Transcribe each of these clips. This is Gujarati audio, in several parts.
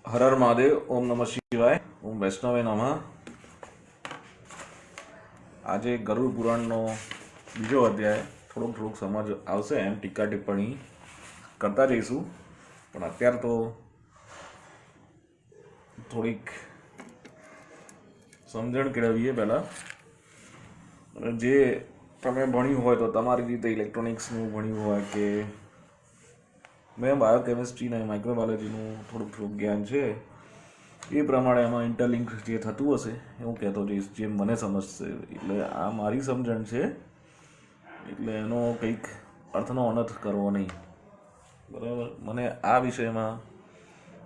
હર હર મહાદેવ. ઓમ નમઃ શિવાય. ઓમ વૈષ્ણવે નમઃ. આજે ગરુડ પુરાણનો બીજો અધ્યાય થોડુંક સમજ આવશે એમ ટીકા ટિપ્પણી કરતા જઈશું. પણ અત્યારે તો થોડીક સમજણ કેળવીએ પહેલાં. અને જે તમે ભણ્યું હોય તો તમારી રીતે ઇલેક્ટ્રોનિક્સનું ભણ્યું હોય કે મેં બાયોકેમિસ્ટ્રી અને માઇક્રોબાયોલોજીનું થોડુંક જ્ઞાન છે એ પ્રમાણે એમાં ઇન્ટરલિંક જે થતું હશે હું કહેતો જઈશ જેમ મને સમજશે. એટલે આ મારી સમજણ છે, એટલે એનો કંઈક અર્થનો અનર્થ કરવો નહીં, બરાબર. મને આ વિષયમાં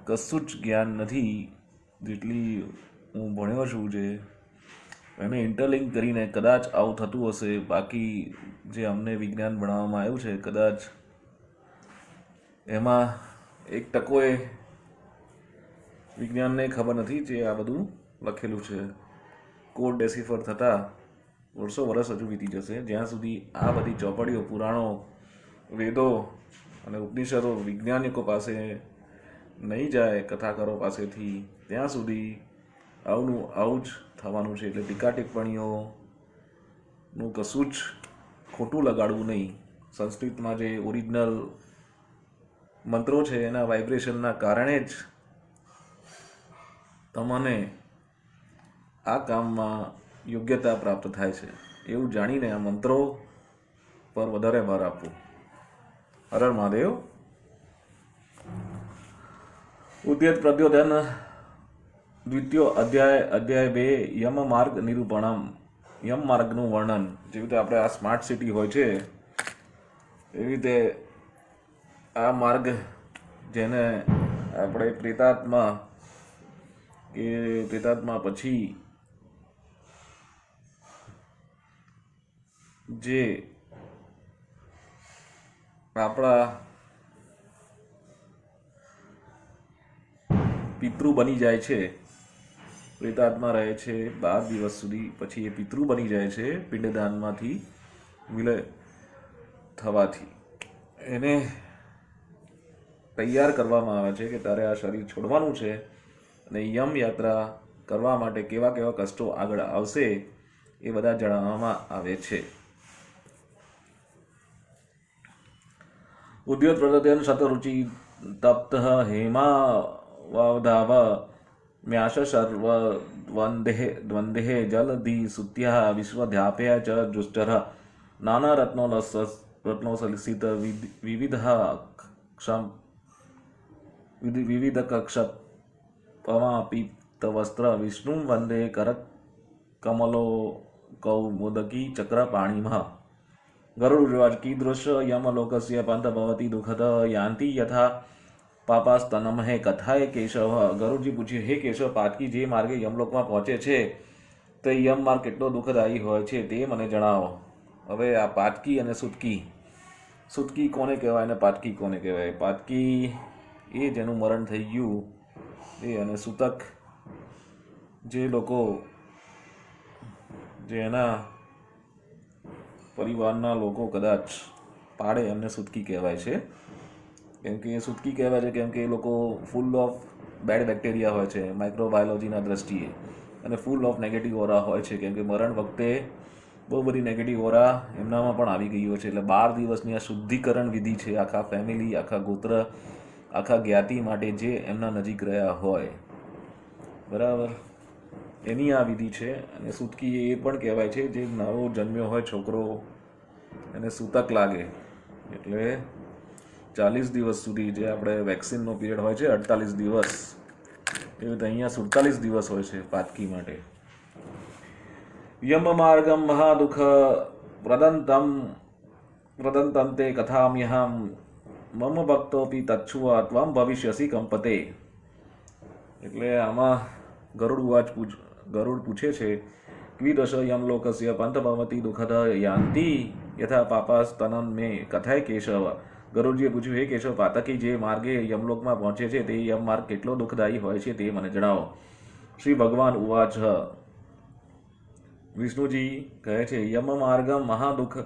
કશું જ જ્ઞાન નથી. જેટલી હું ભણ્યો છું જે એને ઇન્ટરલિંક કરીને કદાચ આવું થતું હશે. બાકી જે અમને વિજ્ઞાન ભણાવવામાં આવ્યું છે કદાચ એમાં 1% વિજ્ઞાનને ખબર નથી જે આ બધું લખેલું છે. કોડ ડેસિફર થતાં વર્ષ હજુ વીતી જશે. જ્યાં સુધી આ બધી ચોપડીઓ, પુરાણો, વેદો અને ઉપનિષદો વૈજ્ઞાનિકો પાસે નહીં જાય, કથાકારો પાસેથી, ત્યાં સુધી આવું જ થવાનું છે. એટલે ટીકા ટિપ્પણીઓનું કશું જ ખોટું લગાડવું નહીં. સંસ્કૃતમાં જે ઓરિજિનલ મંત્રો છે એના વાઇબ્રેશનના કારણે જ તમને આ કામમાં યોગ્યતા પ્રાપ્ત થાય છે એવું જાણીને આ મંત્રો પર વધારે ભાર આપવો. હર હર મહાદેવ. ઉદ્યત પ્રદ્યોતન દ્વિતીયો અધ્યાય 2 યમ માર્ગ નિરૂપણમ. યમ માર્ગનું વર્ણન. જેવી રીતે આપણે આ સ્માર્ટ સિટી હોય છે એવી રીતે આ માર્ગ જેને આપણે પ્રેતાત્મા પછી જે આપણા પિતૃ બની જાય છે, પ્રેતાત્મા રહે છે 12 દિવસ સુધી, પછી એ પિતૃ બની જાય છે પિંડદાનમાંથી વિલય થવાથી. એને તૈયાર કરવામાં આવે છે કે તારે આ શરીર છોડવાનું છે અને યમ યાત્રા કરવા માટે કેવા કષ્ટો આગળ આવશે એ બધા જણાવવામાં આવે છે. ઉદ્યોત પ્રદત્યન શતરુચિ તપ્ત હેમાવધાવ મ્યાશ સર્વ દ્વંદ્વે જલધિ સુત્યા વિશ્વધ્યાપ્ય ચ દુષ્ટર નાના રત્નોસલિસિત વિવિધ કક્ષપમાપિતવસ્ત્ર વિષ્ણુ વંદે કર કમલો કૌમુદકી ચક્ર પાણીમઃ. ગરુડવાચ કીદૃશ યમલોકસ્ય પંથ ભવતી દુઃખદ યાન્તિ યથા પાપાસ્તનમ હે કથાય કેશવ. ગરુડજી પૂછ્યું, હે કેશવ, પાતકી જે માર્ગે યમલોકમાં પહોંચે છે તે યમ માર્ગ કેટલો દુઃખદાયી હોય છે તે મને જણાવો. હવે આ પાતકી અને સુતકી કોને કહેવાય અને પાતકી કોને કહેવાય? પાતકી એ જેનું મરણ થઈ ગયું એ, અને સૂતક જે લોકો જે એના પરિવારના લોકો કદાચ પાડે એમને સુતકી કહેવાય છે. કેમ કે એ સુતકી કહેવાય છે કેમ કે એ લોકો ફૂલ ઓફ બેડ બેક્ટેરિયા હોય છે માઇક્રોબાયોલોજીના દ્રષ્ટિએ, અને ફૂલ ઓફ નેગેટિવ ઓરા હોય છે કેમ કે મરણ વખતે બહુ બધી નેગેટિવ ઓરા એમનામાં પણ આવી ગઈ હોય છે. એટલે 12 દિવસની આ શુદ્ધિકરણ વિધિ છે આખા ફેમિલી, આખા ગોત્ર, આખા જ્ઞાતિ માટે જે એમના નજીક રહ્યા હોય, બરાબર, એની આ વિધિ છે. અને સૂતકી એ પણ કહેવાય છે જે નવો જન્મ્યો હોય છોકરો એને સૂતક લાગે એટલે 40 દિવસ સુધી, જે આપણે વેક્સિનનો પીરિયડ હોય છે 48 દિવસ, એવી રીતે અહીંયા 47 દિવસ હોય છે પાતકી માટે. યમ માર્ગમ મહાદુઃખ પ્રદંતમ તે કથામ્યહમ મમ ભક્તોપી તચ્છુઆ ત્વમ ભવિષ્યસી કંપતે. એટલે આમાં ગરુડ પૂછે છે, ક્વિદશ યમલોકસ્ય પંથ ભવતી દુઃખદ યાન્તિ યથા પાપાસ્તનમ મે કથાય કેશવ. ગરુડજીએ પૂછ્યું, હે કેશવ, પાતકી જે માર્ગે યમલોકમાં પહોંચે છે તે યમ માર્ગ કેટલો દુઃખદાયી હોય છે તે મને જણાવો. શ્રી ભગવાન ઉવાચ. વિષ્ણુજી કહે છે, યમ માર્ગમ મહાદુઃખ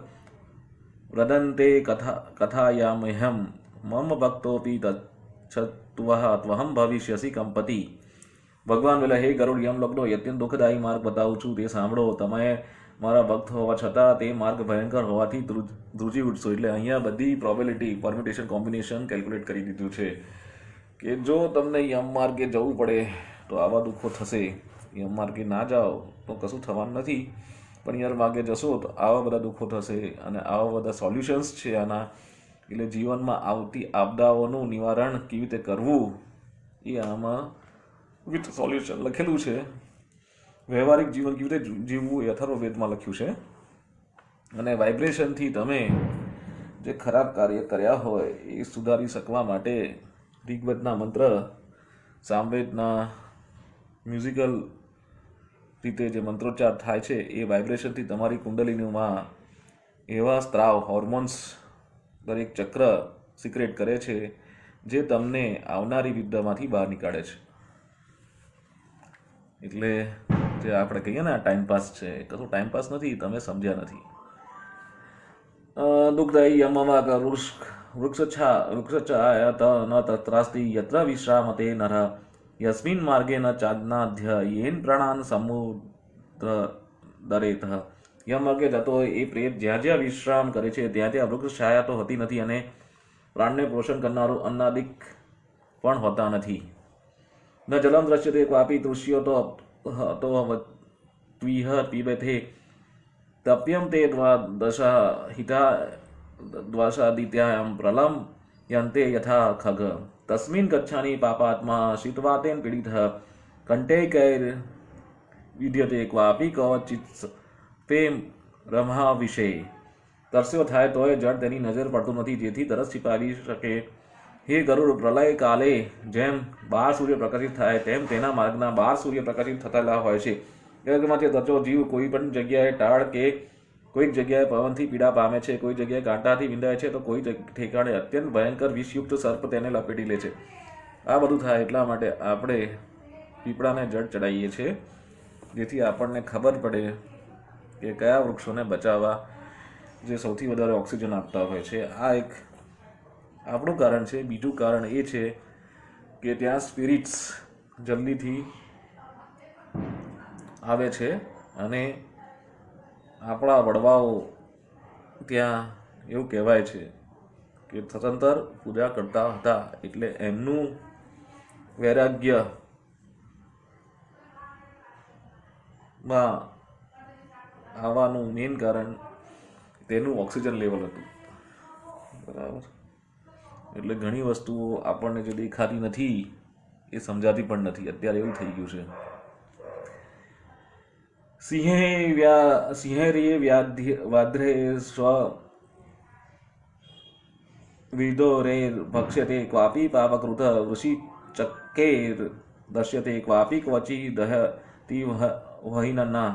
પ્રદંતે કથાયામહ્યમ મમ ભક્તોપી તચ્છ ત્વહ ત્વહમ ભવિષ્યસી કંપતિ. ભગવાન બોલે, હે ગરુડ યમલોકનો અત્યંત દુઃખદાયી માર્ગ બતાવું છું, તે સાંભળો. તમે મારા ભક્ત હોવા છતાં તે માર્ગ ભયંકર હોવાથી ધ્રુજી ઉઠશો. એટલે અહીંયા બધી પ્રોબેબિલિટી, પરમ્યુટેશન, કોમ્બિનેશન કેલ્ક્યુલેટ કરી દીધું છે કે જો તમને યમ માર્ગે જવું પડે તો આવા દુઃખો થશે. યમ માર્ગે ના જાઓ તો કશું થવાનું નથી, પણ યમ માર્ગે જશો તો આવા બધા દુઃખો થશે. અને આવા બધા સોલ્યુશન્સ છે આના. એટલે જીવનમાં આવતી આપદાઓનું નિવારણ કેવી રીતે કરવું એ આમાં વિથ સોલ્યુશન લખેલું છે. વ્યવહારિક જીવન કેવી રીતે જીવવું એ અથર્વવેદમાં લખ્યું છે. અને વાઇબ્રેશનથી તમે જે ખરાબ કાર્ય કર્યા હોય એ સુધારી શકવા માટે ઋગ્વેદના મંત્ર, સામવેદના મ્યુઝિકલ રીતે જે મંત્રોચ્ચાર થાય છે એ વાઇબ્રેશનથી તમારી કુંડલિનીમાં એવા સ્ત્રાવ, હોર્મોન્સ દરેક ચક્ર સિક્રેટ કરે છે જે તમને આવનારી વિદ્યામાંથી બહાર નીકાળે છે. એટલે જે આપણે કહીએ ને આ ટાઈમપાસ છે, કશું ટાઈમપાસ નથી, તમે સમજ્યા નથી. દુઃખદાયી યમમાં વૃક્ષચ્છાયત ન તત્રાસ્તિ યત્ર વિશ્રામતે નર યસ્મિન માર્ગે ન ચાજ્ઞાધ્ય યેન પ્રાણાન સમુદ્ર દરેત. યમ માર્ગે જતો હોય એ પ્રેત જ્યાં જ્યાં વિશ્રામ કરે છે ત્યાં ત્યાં વૃક્ષ છાયા તો હોતી નથી અને પ્રાણને પોષણ કરનારું અન્નાદિક પણ હોતા નથી. ન જલમ દ્રશ્યતે ક્વાપી તૃષ્યો તો ત્વિહ પીબતે તપ્યમ તે દ્વાદશ હિતા દ્વાસાદિત્યાયમ પ્રલમ યંતે યથા ખગ તસ્મિન ગચ્છાનિ પાપાત્મા શીતવાતેન પીડિતઃ કંટેકૈર વિદ્યતે ક્વાપી કવચિત પ્રેમ રમા વિષય. તરસ્યો થાય તોય જળ તેની નજર પડતું નથી, જેથી તરસ छिपाવી શકે. હે ગરુડ, પ્રલય કાલે જેમ 12 સૂર્ય પ્રકાશિત થાય તેમ તેના માર્ગના 12 સૂર્ય પ્રકાશિત થયેલા હોય છે. યજ્ઞમાં જે તચો જીવ કોઈ પણ જગ્યાએ ટાળ કે કોઈક જગ્યાએ પવનથી પીડા પામે છે, કોઈ જગ્યાએ કાંટાથી વિંધાય છે, તો કોઈ ઠેકાણે અત્યંત ભયંકર વિષયુક્ત સર્પ તેને લપેટી લે છે. આ બધું થાય એટલા માટે આપણે પીપળાને જળ ચડાવીએ છીએ, જેથી આપણને ખબર પડે કે કયા વૃક્ષોને બચાવવા જે સૌથી વધારે ઓક્સિજન આપતા હોય છે. આ એક આપણું કારણ છે. બીજું કારણ એ છે કે ત્યાં સ્પિરિટ્સ જલ્દીથી આવે છે અને આપણા વડવાઓ ત્યાં એવું કહેવાય છે કે સતંતર પૂજા કરતા હતા. એટલે એમનું વૈરાગ્યમાં આવવાનું મેઇન કારણ તેનું ઓક્સિજન લેવલ હતું. બરાબર. એટલે ઘણી વસ્તુઓ આપણને જે દેખાતી નથી એ સમજાતી પણ નથી. અત્યારે એવું થઈ ગયું છે. સિંહેરિયે વાદ્રે સ્વ વિદોરેર ભક્ષ્યતે ક્વાપી પાપકૃત વૃષિચક્કેર દશ્યતે ક્વાપી ક્વચી દહતી વહિનના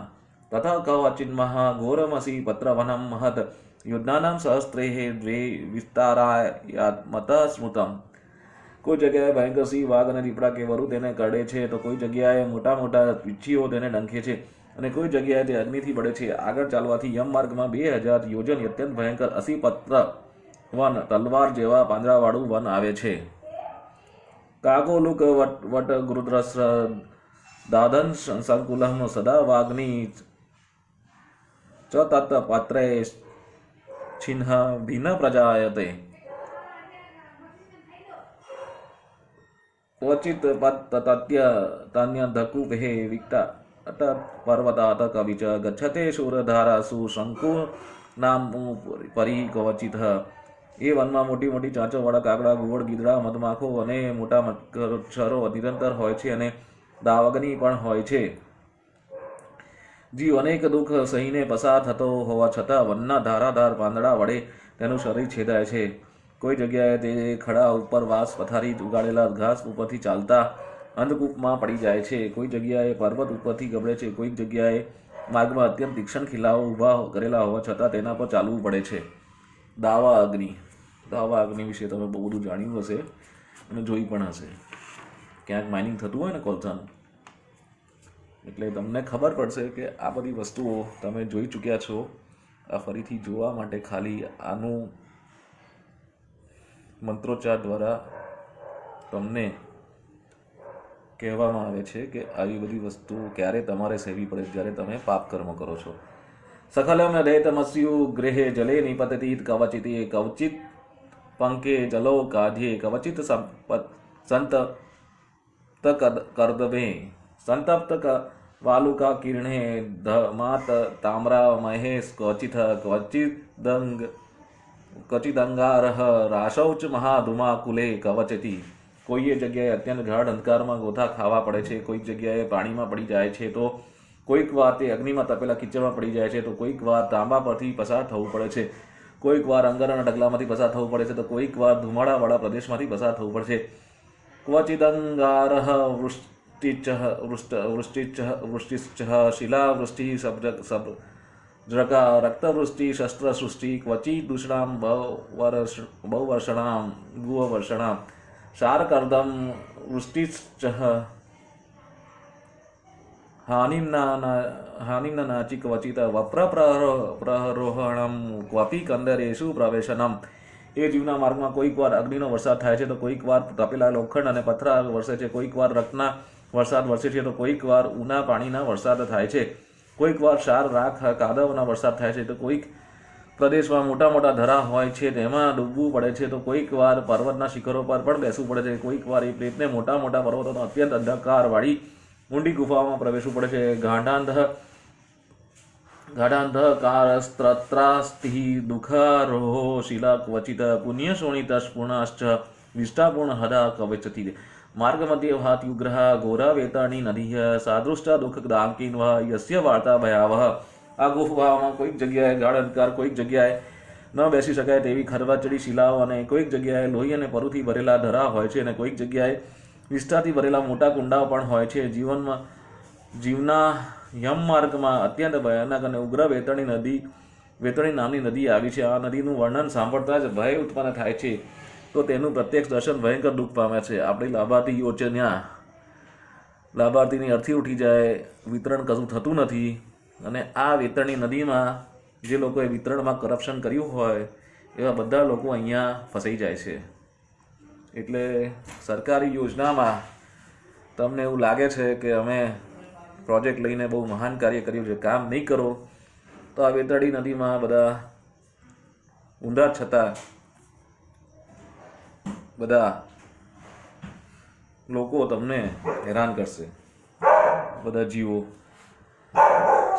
તથા કવચિન્મઃ ઘોરમસી પત્રવનમ મહદ યુદ્ધાનામ સહસ્ત્રેઃ દ્વે વિસ્તારાયાત્મત સ્મૃતમ. કોઈ જગ્યાએ ભયંકર સિંહ, વાઘ અને દીપડા કે વરુ તેને કરડે છે, તો કોઈ જગ્યાએ મોટા મોટા વીંછીઓ તેને ડંખે છે, અને કોઈ જગ્યાએ તે અગ્નિથી બળે છે. આગળ ચાલવાથી યમ માર્ગમાં 2000 યોજન અત્યંત ભયંકર 80 પત્ર વન, તલવાર જેવા પાંજરાવાળું વન આવે છે. કાકોલુક વટ ગૃદ્રસ્ર દાદન સંકુલમ સદા વાગ્નિ ચ તત પત્રે છિન્હ ભિન્ન પ્રજાયતે ક્વચિત તત્ય તાન્ય ધકુભે વિક્તા અટ પર્વતાત કવિચ ગચ્છતે શૂરધારાસુ શંકુ નામ પરી કવચિત. એ વનમાં મોટી મોટી ચાંચોવાળા કાગડા, ઘુવડ, ગીદડા, મધમાખો અને મોટા મચ્છરો નિરંતર હોય છે અને દાવાગ્નિ પણ હોય છે. જીવ અનેક દુઃખ સહીને પસાર થતો હોવા છતાં વનના ધારાધાર પાંદડા વડે તેનું શરીર છેદાય છે. કોઈ જગ્યાએ તે ખડા ઉપર વાંસ પથારી ઉગાડેલા ઘાસ ઉપરથી ચાલતા અંધકૂપમાં પડી જાય છે. કોઈ જગ્યાએ પર્વત ઉપરથી ગબડે છે. કોઈ જગ્યાએ માર્ગમાં અત્યંત તીક્ષ્ણ ખીલાઓ ઊભા કરેલા હોવા છતાં તેના પર ચાલવું પડે છે. દાવા અગ્નિ વિશે તમે બહુ બધું જાણ્યું હશે અને જોઈ પણ હશે. ક્યાંક માઇનિંગ થતું હોય ને કોલસાનું, એટલે તમને ખબર પડશે કે આ બધી વસ્તુઓ તમે જોઈ ચૂક્યા છો. આ ફરીથી જોવા માટે ખાલી આનું મંત્રોચ્ચાર દ્વારા તમને કહેવામાં આવે છે કે આવી બધી વસ્તુ ક્યારે તમારે સહેવી પડે, જ્યારે તમે પાપ કર્મ કરો છો. સખલમ દૈતમસ્યુ ગૃહે જલે નિપતતિ કવચિત કવચિત પંકે જલો કાઢ્યે કવચિત સંતપ્ત વાલુકા કિરણે ધમાત તામ્રા મહેશ ક્વચિદંગારહ રાશૌચ મહાધુમા કુલે કવચતી. કોઈએ જગ્યાએ અત્યંત ગાઢ અંધકારમાં ગોથા ખાવા પડે છે, કોઈક જગ્યાએ પાણીમાં પડી જાય છે, તો કોઈક વાર તે અગ્નિમાં તપેલા કિચડમાં પડી જાય છે, તો કોઈક વાર તાંબા પરથી પસાર થવું પડે છે, કોઈક વાર અંગારાના ઢગલામાંથી પસાર થવું પડે છે, તો કોઈક વાર ધુમાડાવાળા પ્રદેશમાંથી પસાર થવું પડશે. ક્વચિદંગારહ વૃષ્ટિશ્ચ શિલાવૃષ્ટિ સબ્જકા રક્તવૃષ્ટિ શસ્ત્રસૃષ્ટિ ક્વચિ દુષણામ બહુવર્ષણામ ગુહવર્ષણામ શારકર્દમ વૃષ્ટિશ્ચ હાનિમ્નાચી ક્વચિત વપ્રપ્રરોહણમ ક્વપી કંદરેષુ પ્રવેશનમ. એ જીવના માર્ગમાં કોઈક વાર અગ્નિનો વરસાદ થાય છે, તો કોઈક વાર તપેલા લોખંડ અને પથરા વરસે છે, કોઈક વાર રત્ના વરસાદ વરસે છે, તો કોઈક વાર ઉના પાણીના વરસાદ થાય છે, કોઈક વાર ક્ષાર રાખ કાદવના વરસાદ થાય છે, તો કોઈક પ્રદેશમાં મોટા મોટા ધરા હોય છે તેમાં ડૂબવું પડે છે, તો કોઈક વાર પર્વતના શિખરો પર પણ બેસવું પડે છે, કોઈક વાર એ પ્રેતને મોટા મોટા પર્વતોનો અત્યંત અંધકારવાળી ઊંડી ગુફાઓમાં પ્રવેશવું પડે છે. ગાઢાંધકારસ્ત્રાસ્તિ દુઃખારોહો શિલા ક્વચિત પુણ્યશોણિતસ્પૂર્ણાશ્ચ વિષ્ટાપૂર્ણ હદા કવચતી. માર્ગ મધ્ય ભાત્યુગ્રહ ઘોરા વેતાણી નદીહ સાદૃષ્ટ દુઃખદાંકિન્વ યસ્ય વાર્તા ભયાવહ. આ ગુફાઓમાં કોઈક જગ્યાએ ગાઢ અંધકાર, કોઈક જગ્યાએ ન બેસી શકાય તેવી ખરવાચડી શિલાઓ, અને કોઈક જગ્યાએ લોહી અને પરુથી ભરેલા ધરા હોય છે, અને કોઈક જગ્યાએ વિષ્ઠાથી ભરેલા મોટા કુંડાઓ પણ હોય છે. જીવના યમ માર્ગમાં અત્યંત ભયાનક અને ઉગ્ર વેતણી નામની નદી આવી છે. આ નદીનું વર્ણન સાંભળતા જ ભય ઉત્પન્ન થાય છે, તો તેનું પ્રત્યક્ષ દર્શન ભયંકર દુઃખ પામે છે. આપણી લાભાર્થી યોચન્યા લાભાર્થીની અર્થી ઉઠી જાય, વિતરણ કશું થતું નથી. અને આ વેતરણી નદીમાં જે લોકોએ વિતરણમાં કરપ્શન કર્યું હોય એવા બધા લોકો અહીંયા ફસાઈ જાય છે. એટલે સરકારી યોજનામાં તમને એવું લાગે છે કે અમે પ્રોજેક્ટ લઈને બહુ મહાન કાર્ય કર્યું છે, કામ નહીં કરો, તો આ વેતરણી નદીમાં બધા ઊંડા છતાં બધા લોકો તમને હેરાન કરશે, બધા જીવો.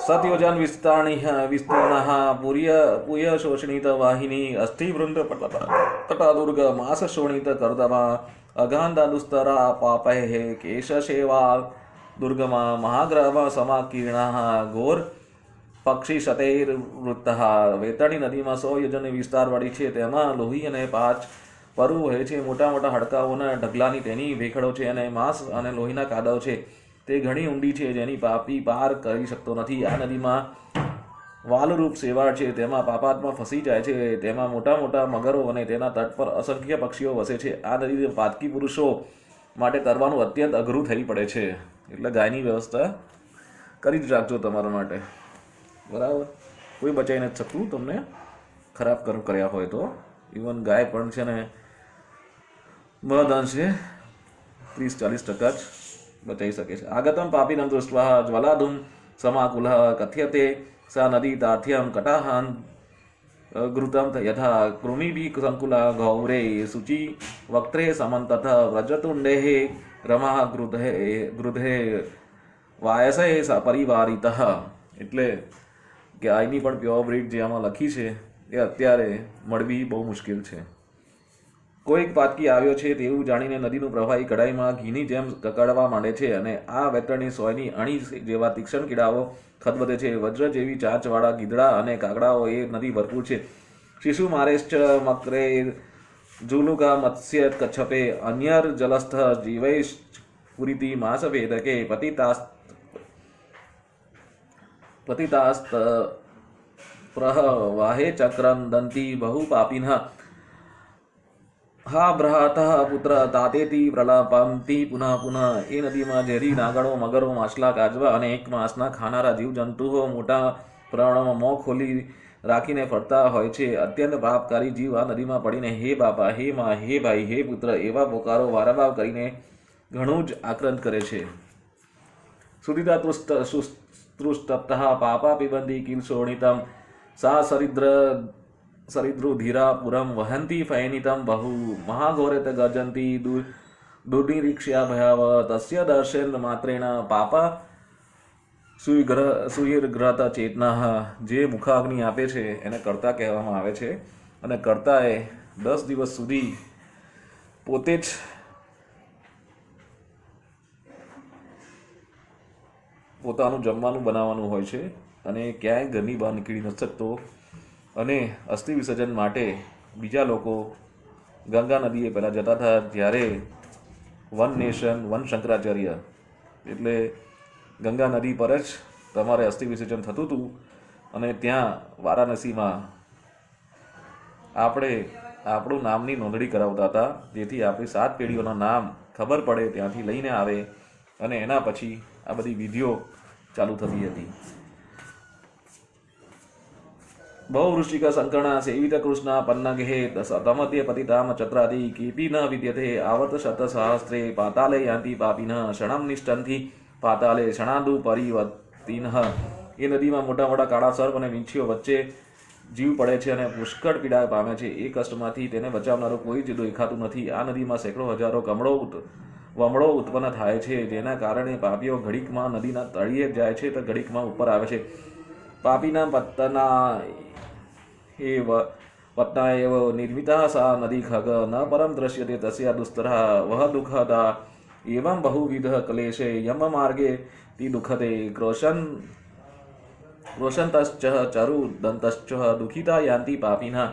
સત્યોજન વિસ્તીર્ણ પુર્ય શોષણિત વાહિની અસ્થિવૃંદ તટાદુર્ગ માસ શોણિત કરદમા અગાંધાદુસ્તરા પાપૈ કેશસેવા દુર્ગમા મહાગ્રહ સમાકીર્ણા ઘોર પક્ષી શતૈર્વૃત્તઃ. વેતરણી નદીમાં 100 યોજનની વિસ્તારવાળી છે, તેમાં લોહી અને પાચ પરુ વહે છે, મોટા મોટા હડકાઓના ઢગલાની તેની ભેખડો છે, અને માંસ અને લોહીના કાદવ છે. તે ઘણી ઊંડી છે, જેની પાપી પાર કરી શકતો નથી. આ નદીમાં વાલરૂપ શેવાળ છે, તેમાં પાપાત્મા ફસી જાય છે, તેમાં મોટા મોટા મગરો અને તેના તટ પર અસંખ્ય પક્ષીઓ વસે છે. આ નદી પાતકી પુરુષો માટે તરવાનું અત્યંત અઘરું થઈ પડે છે, એટલે ગાયની વ્યવસ્થા કરી જ રાખજો તમારા માટે, બરાબર. કોઈ બચાવી નથી શકતું તમને ખરાબ કર્મ કર્યા હોય તો. ઇવન ગાય પણ છે ને મહદ અંશે 30-40% જ બચાવી શકે છે. આગતમ પાપીનમ દૃષ્ટ્વા જ્વલાધુમ સમાકુલઃ કથ્યતે સા નદી તાથ્યમ કટાહાન ઘૃતમ યથા કૃમિભિ સંકુલા ગૌરે શુચિ વક્ત્રે સમંતત વ્રજતુંડે રમા ગૃધે વાયસે પરિવારિતઃ. એટલે કે આઈની પણ પ્યોર બ્રીડ જે આમાં લખી છે એ અત્યારે મળવી બહુ મુશ્કેલ છે. કોઈક પાતકી આવ્યો છે તેવું જાણીને નદીનું પ્રવાહી કડાઈમાં ઘીની જેમ કકડવા માંડે છે, અને આ વેતરણી સોયની અણી જેવા તીક્ષ્ણ કીડાઓ ખદબદે છે. વજ્ર જેવી ચાંચવાળા ગીદડા અને કાગડાઓ એ નદી ભરપૂર છે. શિશુ મારેશ્ચ મકરે ઝુલુકા મત્સ્ય કચ્છપે અન્યર જલસ્થ જીવૈશ્ચ પુરીતિ માસ વેદકે પતિતાસ્ત પ્રવાહે ચક્રમ દંતી બહુ પાપિનઃ હા ભ્રાતઃ પુત્ર તાતેતી પ્રલાપંતી પુનઃ પુનઃ. એ નદીમાં ઝેરી નાગણો, મગરો, માછલા, કાજવા અને એક માંસના ખાનારા જીવજંતુઓ મોટા પ્રમાણમાં મોં ખોલી રાખીને ફરતા હોય છે. અત્યંત પાપકારી જીવ આ નદીમાં પડીને હે બાપા, હે માં, હે ભાઈ, હે પુત્ર એવા પોકારો વારંવાર કરીને ઘણું જ આક્રંદ કરે છે. સુદિતા તૃષ્ટતઃ પાપા પિબંતી કિલ શોણિતમ સા સરિદ્રુધીરા પુરમ વહંતી ફૈનિતમ બહુ મહાઘોરેત ગર્જંતી દુર્નિરીક્ષ્યા ભયાવ તસ્ય દર્શન માત્રેણ પાપા સુયર્ગ્રત ચેતના. જે મુખાગ્નિ આપે છે એને કર્તા કહેવામાં આવે છે, અને કર્તાએ 10 દિવસ સુધી પોતે જ પોતાનું જમવાનું બનાવવાનું હોય છે અને ક્યાંય ઘરની બહાર નીકળી નથી શકતો. અને અસ્થિ વિસર્જન માટે બીજા લોકો ગંગા નદીએ પહેલાં જતા હતા, જ્યારે વન નેશન વન શંકરાચાર્ય એટલે ગંગા નદી પર જ તમારે અસ્થિ વિસર્જન થતું હતું. અને ત્યાં વારાણસીમાં આપણે આપણું નામની નોંધણી કરાવતા હતા, જેથી આપણી 7 પેઢીઓના નામ ખબર પડે, ત્યાંથી લઈને આવે, અને એના પછી આ બધી વિધિઓ ચાલુ થતી હતી. બહુ વૃશ્ચિક સંકર્ણા સેવિત કૃષ્ણ પન્નગે તમધ્ય પતિતામ ચત્રાદિ કેપી ન વિદ્યતે આવર્ત શત સહસ્ત્રે પાતાલે યાંતિ પાપિન ક્ષણમ નિષ્ઠંતિ પાતાલે ક્ષણાદુ પરિવર્તિન. એ નદીમાં મોટા મોટા કાળા સર્પ અને વીંછીઓ વચ્ચે જીવ પડે છે અને પુષ્કળ પીડા પામે છે. એ કષ્ટમાંથી તેને બચાવનારો કોઈ જ દેખાતું નથી. આ નદીમાં સેંકડો હજારો વમળો ઉત્પન્ન થાય છે, જેના કારણે પાપીઓ ઘડીકમાં નદીના તળિયે જાય છે તો ઘડીકમાં ઉપર આવે છે. પાપીના પત્ના એવ નિર્મિતા સા નદી ખગ ન પરમ દ્રશ્યતે તસ્યા દુસ્તરા વહ દુઃખદા એવં બહુવિધ ક્લેશે યમ માર્ગે તિ દુઃખતે ક્રોશંતશ્ચ ચરુ દંતશ્ચ દુઃખિતા યાન્તિ પાપિના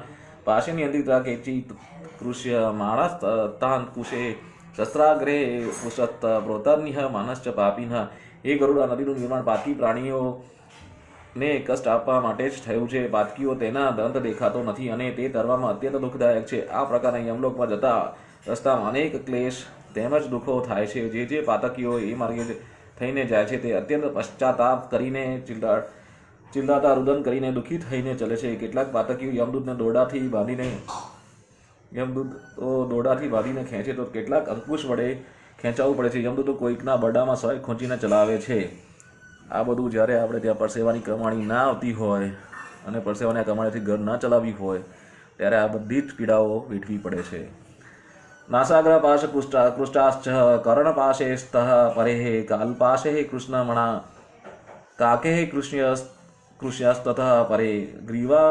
પાશે નિયંત્રિતા કેચિત કૃષ્ય માણસ્તાંકુશે શસ્ત્રાગ્રે પુષત પ્રોતર્નિહ માનશ્ચ પાપિન. એ ગરુડા નદીનું નિર્માણ પાતકી પ્રાણીઓને કષ્ટ આપવા માટે જ થયું છે. પાતકીઓ તેના દંત દેખાતો નથી અને તે તરવામાં અત્યંત દુઃખદાયક છે. આ પ્રકારના યમલોકમાં જતા રસ્તામાં અનેક ક્લેશ તેમજ દુઃખો થાય છે. જે પાતકીઓ એ માર્ગે થઈને જાય છે તે અત્યંત પશ્ચાતાપ કરીને ચિલ્લાતા રુદન કરીને દુઃખી થઈને ચલે છે. કેટલાક પાતકીઓ યમદૂતને દોરડાથી બાંધીને ખેંચે તો કેટલાક અંકુશ વડે ખેંચાવવું પડે છે. યમદૂતો કોઈકના બરડામાં સહાય ખોંચીને ચલાવે છે. આ બધું જ્યારે આપણે ત્યાં પરસેવાની કમાણી ના આવતી હોય અને પરસેવાની કમાણીથી ઘર ના ચલાવવી હોય, ત્યારે આ બધી જ પીડાઓ વેઠવી પડે છે. નાસાગ્ર પાશ કૃષ્ટાશ્ચ કર્ણપાશે સ્તઃ પરેઃ કાલપાશે કૃષ્ણમણા કાકે કૃષ્યાસ્તઃ પરે ગ્રીવા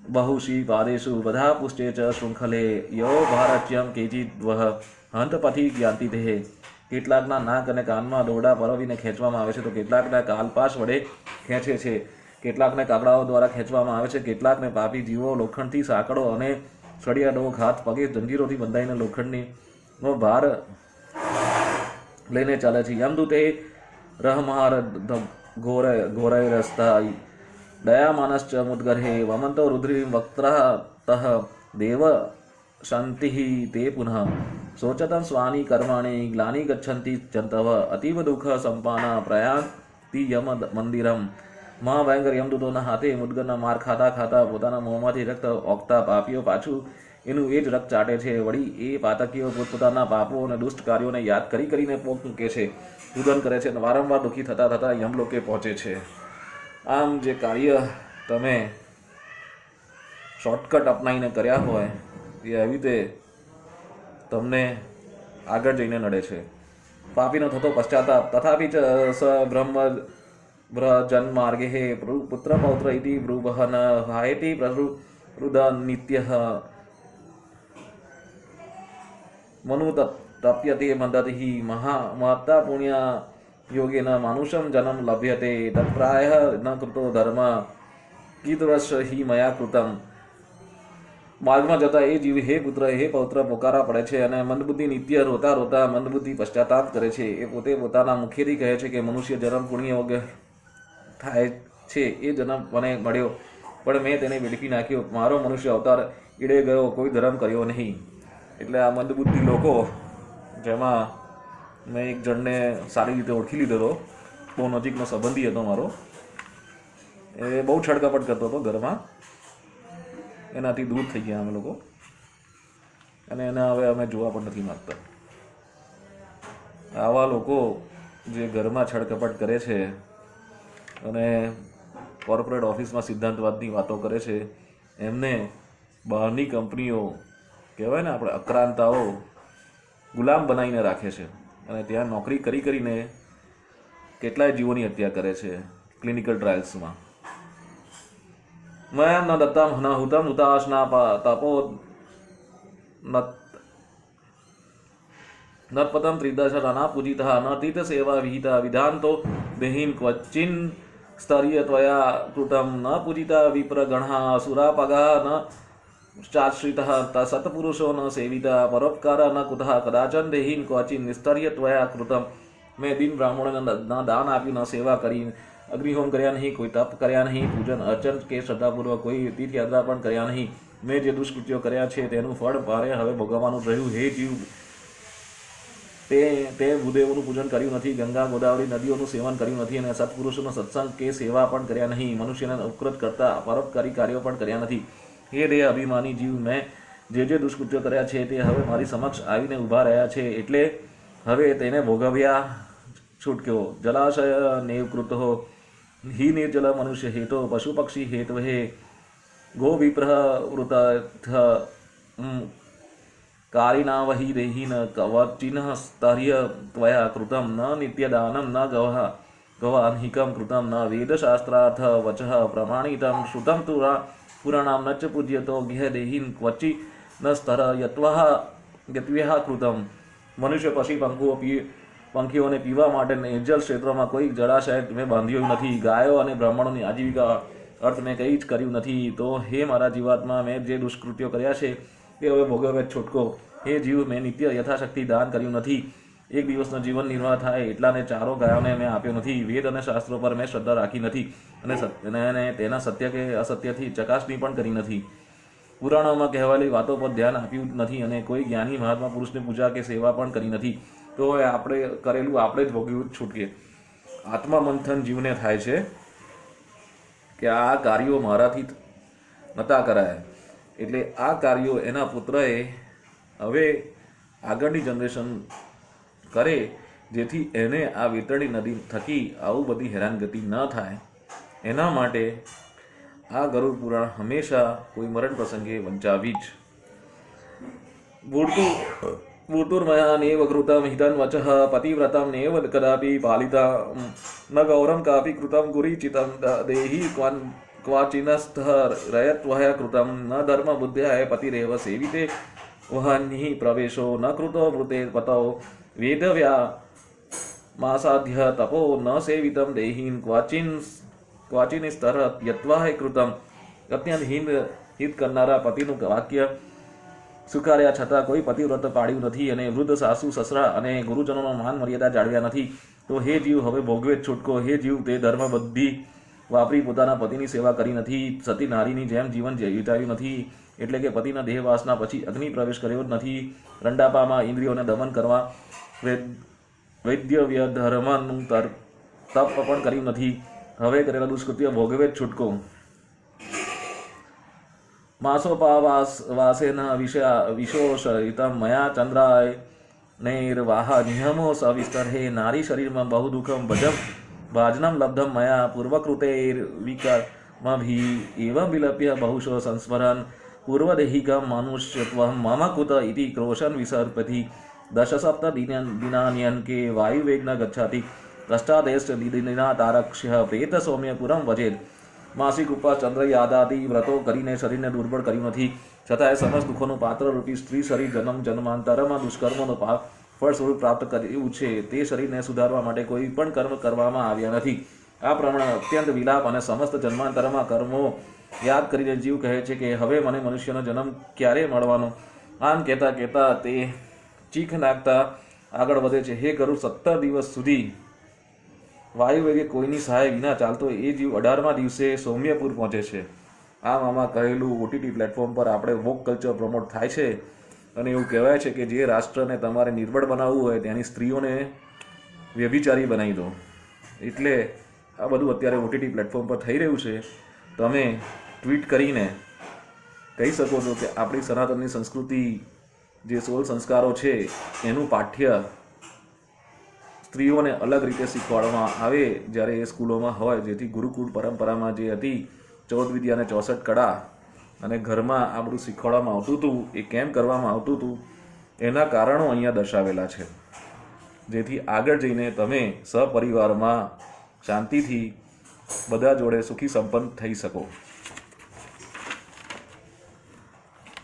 બહુશી પાદેશુ બધા પુષ્ટે ચ શૃંખલે યો ભારચ્યમ કેચિત વહ હંતપથી જ્ઞાતિ તે. કેટલાકના નાક અને કાનમાં દોરડા પરોવીને ખેંચવામાં આવે છે તો કેટલાકના કાલપાશ વડે ખેંચે છે. કેટલાકને કાગડાઓ દ્વારા ખેંચવામાં આવે છે. કેટલાકને પાપી જીવો લોખંડથી સાંકળો અને સળિયા ડોક હાથ પગે જંજીરોથી બંધાઈને લોખંડનો ભાર લઈને ચાલે છે. યમદૂતે રહમહાર ઘોરૈરસ્તા દયામાનશ્ચ મુદ્ગર્હે વમંતો રુદ્રીમ વક્ત્રતઃ દેવ શાંતિ તે પુનઃ શોચતં સ્વાની કર્માણી ગ્લાની ગચ્છન્તિ જંતવ અતીવ દુઃખ સંપાના પ્રયાંતિ યમ મંદિરમ. મહાભયંકર યમદૂતોના હાથે મુદ્ગરના માર ખાતા પોતાના મોંમાંથી રક્ત ઓગતા પાપીઓ પાછું એનું એ જ રક્ત ચાટે છે. વળી એ પાતકીઓ પોતપોતાના પાપો અને દુષ્ટ કાર્યોને યાદ કરીને પોક મૂકે છે, રુદન કરે છે અને વારંવાર દુઃખી થતા યમલોકે પહોંચે છે. આમ જે કાર્ય તમે શોર્ટકટ અપનાવીને કર્યા હોય એ આવી રીતે તમને આગળ જઈને નડે છે. પાપીનો થતો પશ્ચાતાપ તથાપિ સ બ્રહ્મ જન્માર્ગે પુત્ર પૌત્ર ઇતિ બ્રુવહન હાયતિ પ્રરુદનિત્યઃ મનુ તપ્યતે મંદતિ મહત્તા પુણ્ય યોગેન માનુષમ જન્મ લભ્યતે તત્પ્રાયઃ ન કૃતો ધર્મ કીદૃશ હિ મયા કૃતમ. માર્ગમાં જતા એ જીવ હે પુત્ર હે પૌત્ર પોકારા પડે છે અને મંદબુદ્ધિ નિત્ય રોતા મંદબુદ્ધિ પશ્ચાતાપ કરે છે. એ પોતે પોતાના મુખેથી કહે છે કે મનુષ્ય જન્મ પુણ્ય યોગ્ય થાય છે. એ જન્મ મને મળ્યો પણ મેં તેને વેડફી નાખ્યો. મારો મનુષ્ય અવતાર ઈડે ગયો, કોઈ ધર્મ કર્યો નહીં. એટલે આ મંદબુદ્ધિ લોકો, જેમાં મેં એક જણને સારી રીતે ઓળખી લીધેલો, બહુ નજીકનો સંબંધી હતો મારો, એ બહુ છળકપટ કરતો હતો ઘરમાં, એનાથી દૂર થઈ ગયા અમે લોકો, અને એને હવે અમે જોવા પણ નથી માગતા. આવા લોકો જે ઘરમાં છળકપટ કરે છે અને કોર્પોરેટ ઓફિસમાં સિદ્ધાંતવાદની વાતો કરે છે, એમને બહારની કંપનીઓ કહેવાય ને આપણે અક્રાંતાઓ ગુલામ બનાવીને રાખે છે, અને ત્યાં નોકરી કરી કરીને કેટલાય જીવોની હત્યા કરે છે ક્લિનિકલ ટ્રાયલ્સમાં. મયમ ન દત્તમ ન હુતમ ઉતાસના તપો નત્પતમ ત્રિદશ રના પૂજિત ન તીત સેવા વિહિતા વિધાંતો દેહીન ક્વચિન સ્તરીય ત્વયા કૃતમ ન પૂજિતા વિપ્રગણઃ સુરાપગા ન ચાશ્રિતઃ સત્પુરુષો ન સેવિતા પરોપકાર ન કુતઃ કદાચન દેહીન ક્વચિન નિસ્તર્ય ત્વયા કૃતમ. મેં દિન બ્રાહ્મણોને ન દાન આપ્યું, ન સેવા કરી, અગ્નિહોમ કર્યા નહીં, કોઈ તપ કર્યા નહીં, પૂજન અર્ચન કે શ્રદ્ધાપૂર્વક કોઈ તીર્થયાત્રા પણ કર્યા નહીં. મેં જે દુષ્કૃત્યો કર્યા છે તેનું ફળ મારે હવે ભોગવવાનું રહ્યું. હે જીવ, તે ભૂદેવોનું પૂજન કર્યું નથી, ગંગા ગોદાવરી નદીઓનું સેવન કર્યું નથી, અને સત્પુરુષોનો સત્સંગ કે સેવા પણ કર્યા નહીં, મનુષ્યને ઉપકૃત કરતા પરોપકારી કાર્યો પણ કર્યા નથી. હે દેહ અભિમાની જીવ, મેં જે દુષ્કૃત્યો કર્યા છે તે હવે મારી સમક્ષ આવીને ઊભા રહ્યા છે, એટલે હવે તેને ભોગવ્યા છૂટક્યો. જલાશય નેવકૃતો હિ નિર્જલ મનુષ્ય હેતો પશુ પક્ષી હેતવે ગો વિપ્રહ વૃતથ કારિણા વહી દેહીન કવચિન સ્તર્ય ત્વયા કૃતમ ન નિત્યદાનમ ન ગવાન્હિકમ કૃતમ ન વેદશાસ્ત્રાર્થ વચઃ પ્રમાણિતમ શ્રુતમ પુરાણામ ન ચ પૂજ્યતો ગેહ દેહીન ક્વચિ ન સ્તર યત્વ્યઃ કૃતમ. મનુષ્ય પશી પંખીઓને પીવા માટે નિર્જલ ક્ષેત્રોમાં કોઈ જળાશય મેં બાંધ્યું નથી. ગાયો અને બ્રાહ્મણોની આજીવિકા અર્થ મેં કંઈ જ કર્યું નથી. તો હે મારા જીવાત્મા, મેં જે દુષ્કૃત્યો કર્યા છે તે હવે ભોગવે છૂટકો. હે જીવ, મેં નિત્ય યથાશક્તિ દાન કર્યું નથી. એક દિવસનો જીવન નિર્વાહ થાય એટલાને ચારો ગાયોને મેં આપ્યો નથી. વેદ અને શાસ્ત્રો પર મેં શ્રદ્ધા રાખી નથી, અને તેના સત્ય કે અસત્યથી ચકાસણી પણ કરી નથી. પુરાણોમાં કહેવાયેલી વાતો પર ધ્યાન આપ્યું નથી, અને કોઈ જ્ઞાની મહાત્મા પુરુષની પૂજા કે સેવા પણ કરી નથી. તો હવે આપણે કરેલું આપણે જ ભોગવ્યું છૂટકે. આત્મા મંથન જીવને થાય છે કે આ કાર્યો મારાથી નતા કરાય, એટલે આ કાર્યો એના પુત્રએ હવે આગળની જનરેશન કરે, જેથી એને આ વેતરણી નદી થકી આવું બધી હેરાનગતિ ન થાય. એના માટે આ ગરુડ પુરાણ હંમેશા કોઈ મરણ પ્રસંગે વંચાવી જ. ભૂતુર્મયા નેવ કૃતમ હિતન વચઃ પતિવ્રતમ નેવ કદાપી પાલિતા ન ગૌરમ કાપી કૃતમ ગુરીચિતમ દેહી ક્વાચિનસ્થ રયત્વય કૃતમ ન ધર્મ બુદ્ધ્યાય પતિરેવ સેવિતે વહનિ પ્રવેશો ન કૃતો મૃતે પતૌ વેદવ્યા માસાધ્ય તપો ન સેવિતમ દેહીન ક્વાચિનિસ્તર યત્વાય કૃતમ. અત્યંત હિત કરનારા પતિનું વાક્ય સ્વીકાર્યા છતાં કોઈ પતિવ્રત પાડ્યું નથી, અને વૃદ્ધ સાસુ સસરા અને ગુરુજનોનો માન મર્યાદા જાળવ્યા નથી. તો હે જીવ, હવે ભોગવે જ છૂટકો. હે જીવ, તે ધર્મ બુદ્ધિ વાપરી પોતાના પતિની સેવા કરી નથી, સતી નારીની જેમ જીવન વિતાવ્યું નથી, એટલે કે પતિના દેહવાસના પછી અગ્નિ પ્રવેશ કર્યો નથી, રંડાપામાં ઇન્દ્રિયોને દમન કરવા વૈદ્ય ધર્મનું તપ પણ કર્યું નથી. હવે કરેલા દુષ્કૃત્ય ભોગવે જ છૂટકો. માસોપાવાસેન વિશોષિતમ મયા ચંદ્રાય નૈર્વાહ નિયમો સવિસ્તરે નારી શરીરમાં બહુ દુઃખમ ભાજનમ લબ્ધમ મયા પૂર્વકૃતૈર્વિકર્મભિ એવં વિલપ્ય બહુશો સંસ્મરન પૂર્વદેહિકમ મનુષ્યત્વં મમ કુત ઇતિ ક્રોશન વિસર્પતિ દશસપ્ત દિનાન્યન્કે વાયુવેગન ગચ્છતિ કષ્ટાદેશ દિના તારક્ષ્ય પ્રેત સૌમ્યપુરમ વજેદ. માસિક ઉપવાસ ચંદ્ર યાદાદિ વ્રતો કરીને શરીરને દુર્બળ કર્યું નથી, છતાંય સમસ્ત દુઃખોનું પાત્ર રૂપી સ્ત્રી શરીર જન્માંતરમાં દુષ્કર્મોનો ફળ સ્વરૂપ પ્રાપ્ત કર્યું છે. તે શરીરને સુધારવા માટે કોઈ પણ કર્મ કરવામાં આવ્યા નથી. આ પ્રમાણે અત્યંત વિલાપ અને સમસ્ત જન્માંતરમાં કર્મો યાદ કરીને જીવ કહે છે કે હવે મને મનુષ્યનો જન્મ ક્યારે મળવાનો. આમ કહેતા તે ચીખ નાખતા આગળ વધે છે. હે ગરુડ, 17 દિવસ સુધી વાયુ વેગે કોઈની સહાય વિના ચાલતો એ જીવ 18મા દિવસે સૌમ્યપુર પહોંચે છે. આમાં કહેલું ઓટીટી પ્લેટફોર્મ પર આપણે વોક કલ્ચર પ્રમોટ થાય છે, અને એવું કહેવાય છે કે જે રાષ્ટ્રને તમારે નિર્બળ બનાવવું હોય ત્યાંની સ્ત્રીઓને વ્યભિચારી બનાવી દો. એટલે આ બધું અત્યારે OTT પ્લેટફોર્મ પર થઈ રહ્યું છે. તમે ટ્વીટ કરીને કહી શકો છો કે આપણી સનાતનની સંસ્કૃતિ જે 16 સંસ્કારો છે એનું પાઠ્ય સ્ત્રીઓને અલગ રીતે શીખવાડવામાં આવે જ્યારે એ સ્કૂલોમાં હોય, જેથી ગુરુકુળ પરંપરામાં જે હતી 14 વિદ્યા અને 64 કળા અને ઘરમાં આ બધું શીખવાડવામાં આવતું હતું, એ કેમ કરવામાં આવતું હતું એના કારણો અહીંયા દર્શાવેલા છે, જેથી આગળ જઈને તમે સપરિવારમાં શાંતિથી બધા જોડે સુખી સંપન્ન થઈ શકો.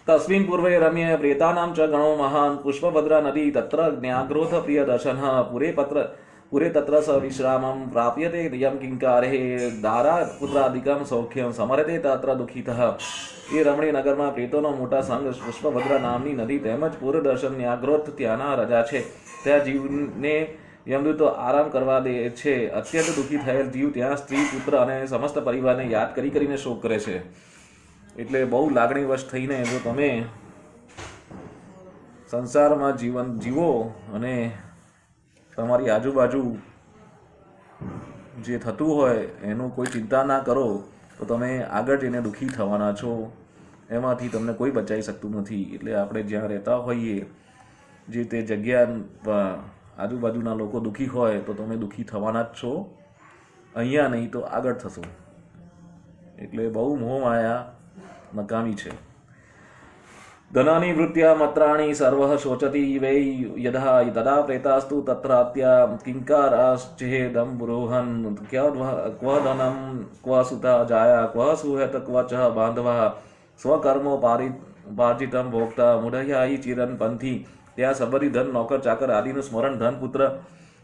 તસ્મિન પૂર્વે રમ્ય પ્રેતાનામ ચ ગણો મહાન પુષ્પભદ્રા નદી તત્ર જ્ઞાગ્રોથ પ્રિય દર્શન પુરે તત્ર સ વિશ્રામમ પ્રાપ્યતે યમ કિંકારે દારા પુત્રાદિકમ સૌખ્યમ સમરતે તત્ર દુઃખિતઃ. એ રમણીય નગરમાં પ્રેતોનો મોટા સંઘ પુષ્પભદ્રા નામની નદી તેમજ પૂર દર્શન ન્યાગ્રોથ ત્યાંના રજા છે. ત્યાં જીવને યમદૂતો આરામ કરવા દે છે. અત્યંત દુઃખી થયેલ જીવ ત્યાં સ્ત્રી પુત્ર અને સમસ્ત પરિવારને યાદ કરીને શોક કરે છે. એટલે બહુ લાગણીવશ થઈને જો તમે સંસારમાં જીવન જીવો અને તમારી આજુબાજુ જે થતું હોય એનું કોઈ ચિંતા ના કરો તો તમે આગળ જઈને દુઃખી થવાના છો. એમાંથી તમને કોઈ બચાવી શકતું નથી. એટલે આપણે જ્યાં રહેતા હોઈએ જે તે જગ્યા આજુબાજુના લોકો દુઃખી હોય તો તમે દુઃખી થવાના જ છો, અહીંયા નહીં તો આગળ થશો. એટલે બહુ મોહમાયા નકામી છે. ધનાની વૃત્યા મત્રાણી સર્વ શોચતી વૈ યદા તદા પ્રેતાસ્તુ તત્રાત્યા કિંકારાશ્ચેદમ બૃહન ક્વ ધનમ ક્વ સુતા જાયા ક્વ સુહત ક્વ ચ બાંધવા સ્વકર્મો પાર્જિતમ ભોગતા મુઢયાઈ ચિરન પંથી. ત્યાં સબરી ધન નોકર ચાકર આદિનું સ્મરણ ધન પુત્ર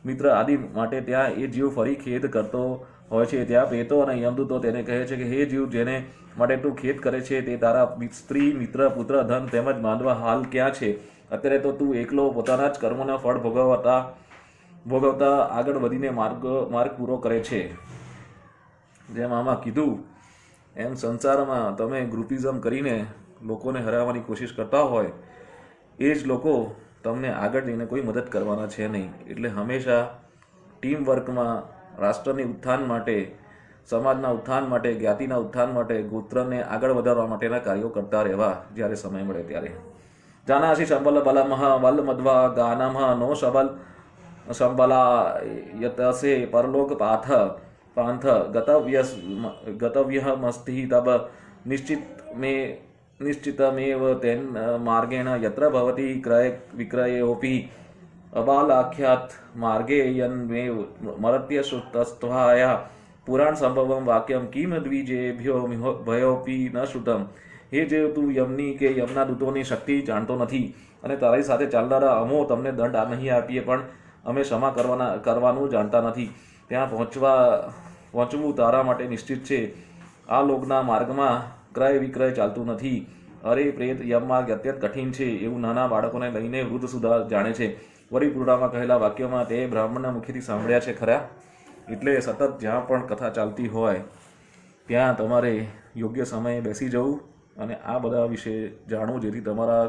મિત્ર આદિ માટે ત્યાં એ જીવ ફરી ખેદ કરતો હોય છે. ત્યાં પ્રેતો અને યમદૂતો તેને કહે છે કે હે જીવ, જેને માટે તું ખેદ કરે છે તે તારા સ્ત્રી મિત્ર પુત્ર ધન તેમજ બાંધવા હાલ ક્યાં છે? અત્યારે તો તું એકલો પોતાના જ કર્મોના ફળ ભોગવતા આગળ વધીને માર્ગ પૂરો કરે છે. જેમ આમાં કીધું એમ સંસારમાં તમે ગ્રુપિઝમ કરીને લોકોને હરાવવાની કોશિશ કરતા હોય એ જ લોકો તમને આગળ જઈને કોઈ મદદ કરવાના છે નહીં. એટલે હંમેશા ટીમ વર્કમાં રાષ્ટ્રની ઉત્થાન માટે, સમાજના ઉત્થાન માટે, જ્ઞાતિના ઉત્થાન માટે, ગોત્રને આગળ વધારવા માટેના કાર્યો કરતા રહેવા જ્યારે સમય મળે ત્યારે. જાનાસી સંબલ બલમઃ વલ મધ્વા ગાનમઃ નો સબલ સંબલા યતસે પરલોક પાંથ ગતવ્ય મસ્તિ તબ નિશ્ચિતમેવ તેન માર્ગેણ યત્ર ભવતી ક્રય વિક્રયોપી અબાલાખ્યાત માર્ગે યન્મેવ મરત્ય શ્રુતસ્ત્વાયા પુરાણ સંભવમ વાક્યમ કિમ દ્વિજેભ્યો ભયોપી ન શ્રુતમ. હે જે તું યમની કે યમના દૂતોની શક્તિ જાણતો નથી અને તારી સાથે ચાલનારા અમો તમને દંડ નહીં આપીએ પણ અમે ક્ષમા કરવાનું જાણતા નથી. ત્યાં પહોંચવું તારા માટે નિશ્ચિત છે. આ લોકના માર્ગમાં ક્રય વિક્રય ચાલતું નથી. અરે પ્રેત યમમાર્ગ અત્યંત કઠિન છે એવું નાના બાળકોને લઈને વૃદ્ધ સુધા જાણે છે. વળી પુરાણમાં કહેલા વાક્યોમાં તે બ્રાહ્મણના મુખેથી સાંભળ્યા છે ખરા. એટલે સતત જ્યાં પણ કથા ચાલતી હોય ત્યાં તમારે યોગ્ય સમયે બેસી જવું અને આ બધા વિશે જાણવું, જેથી તમારા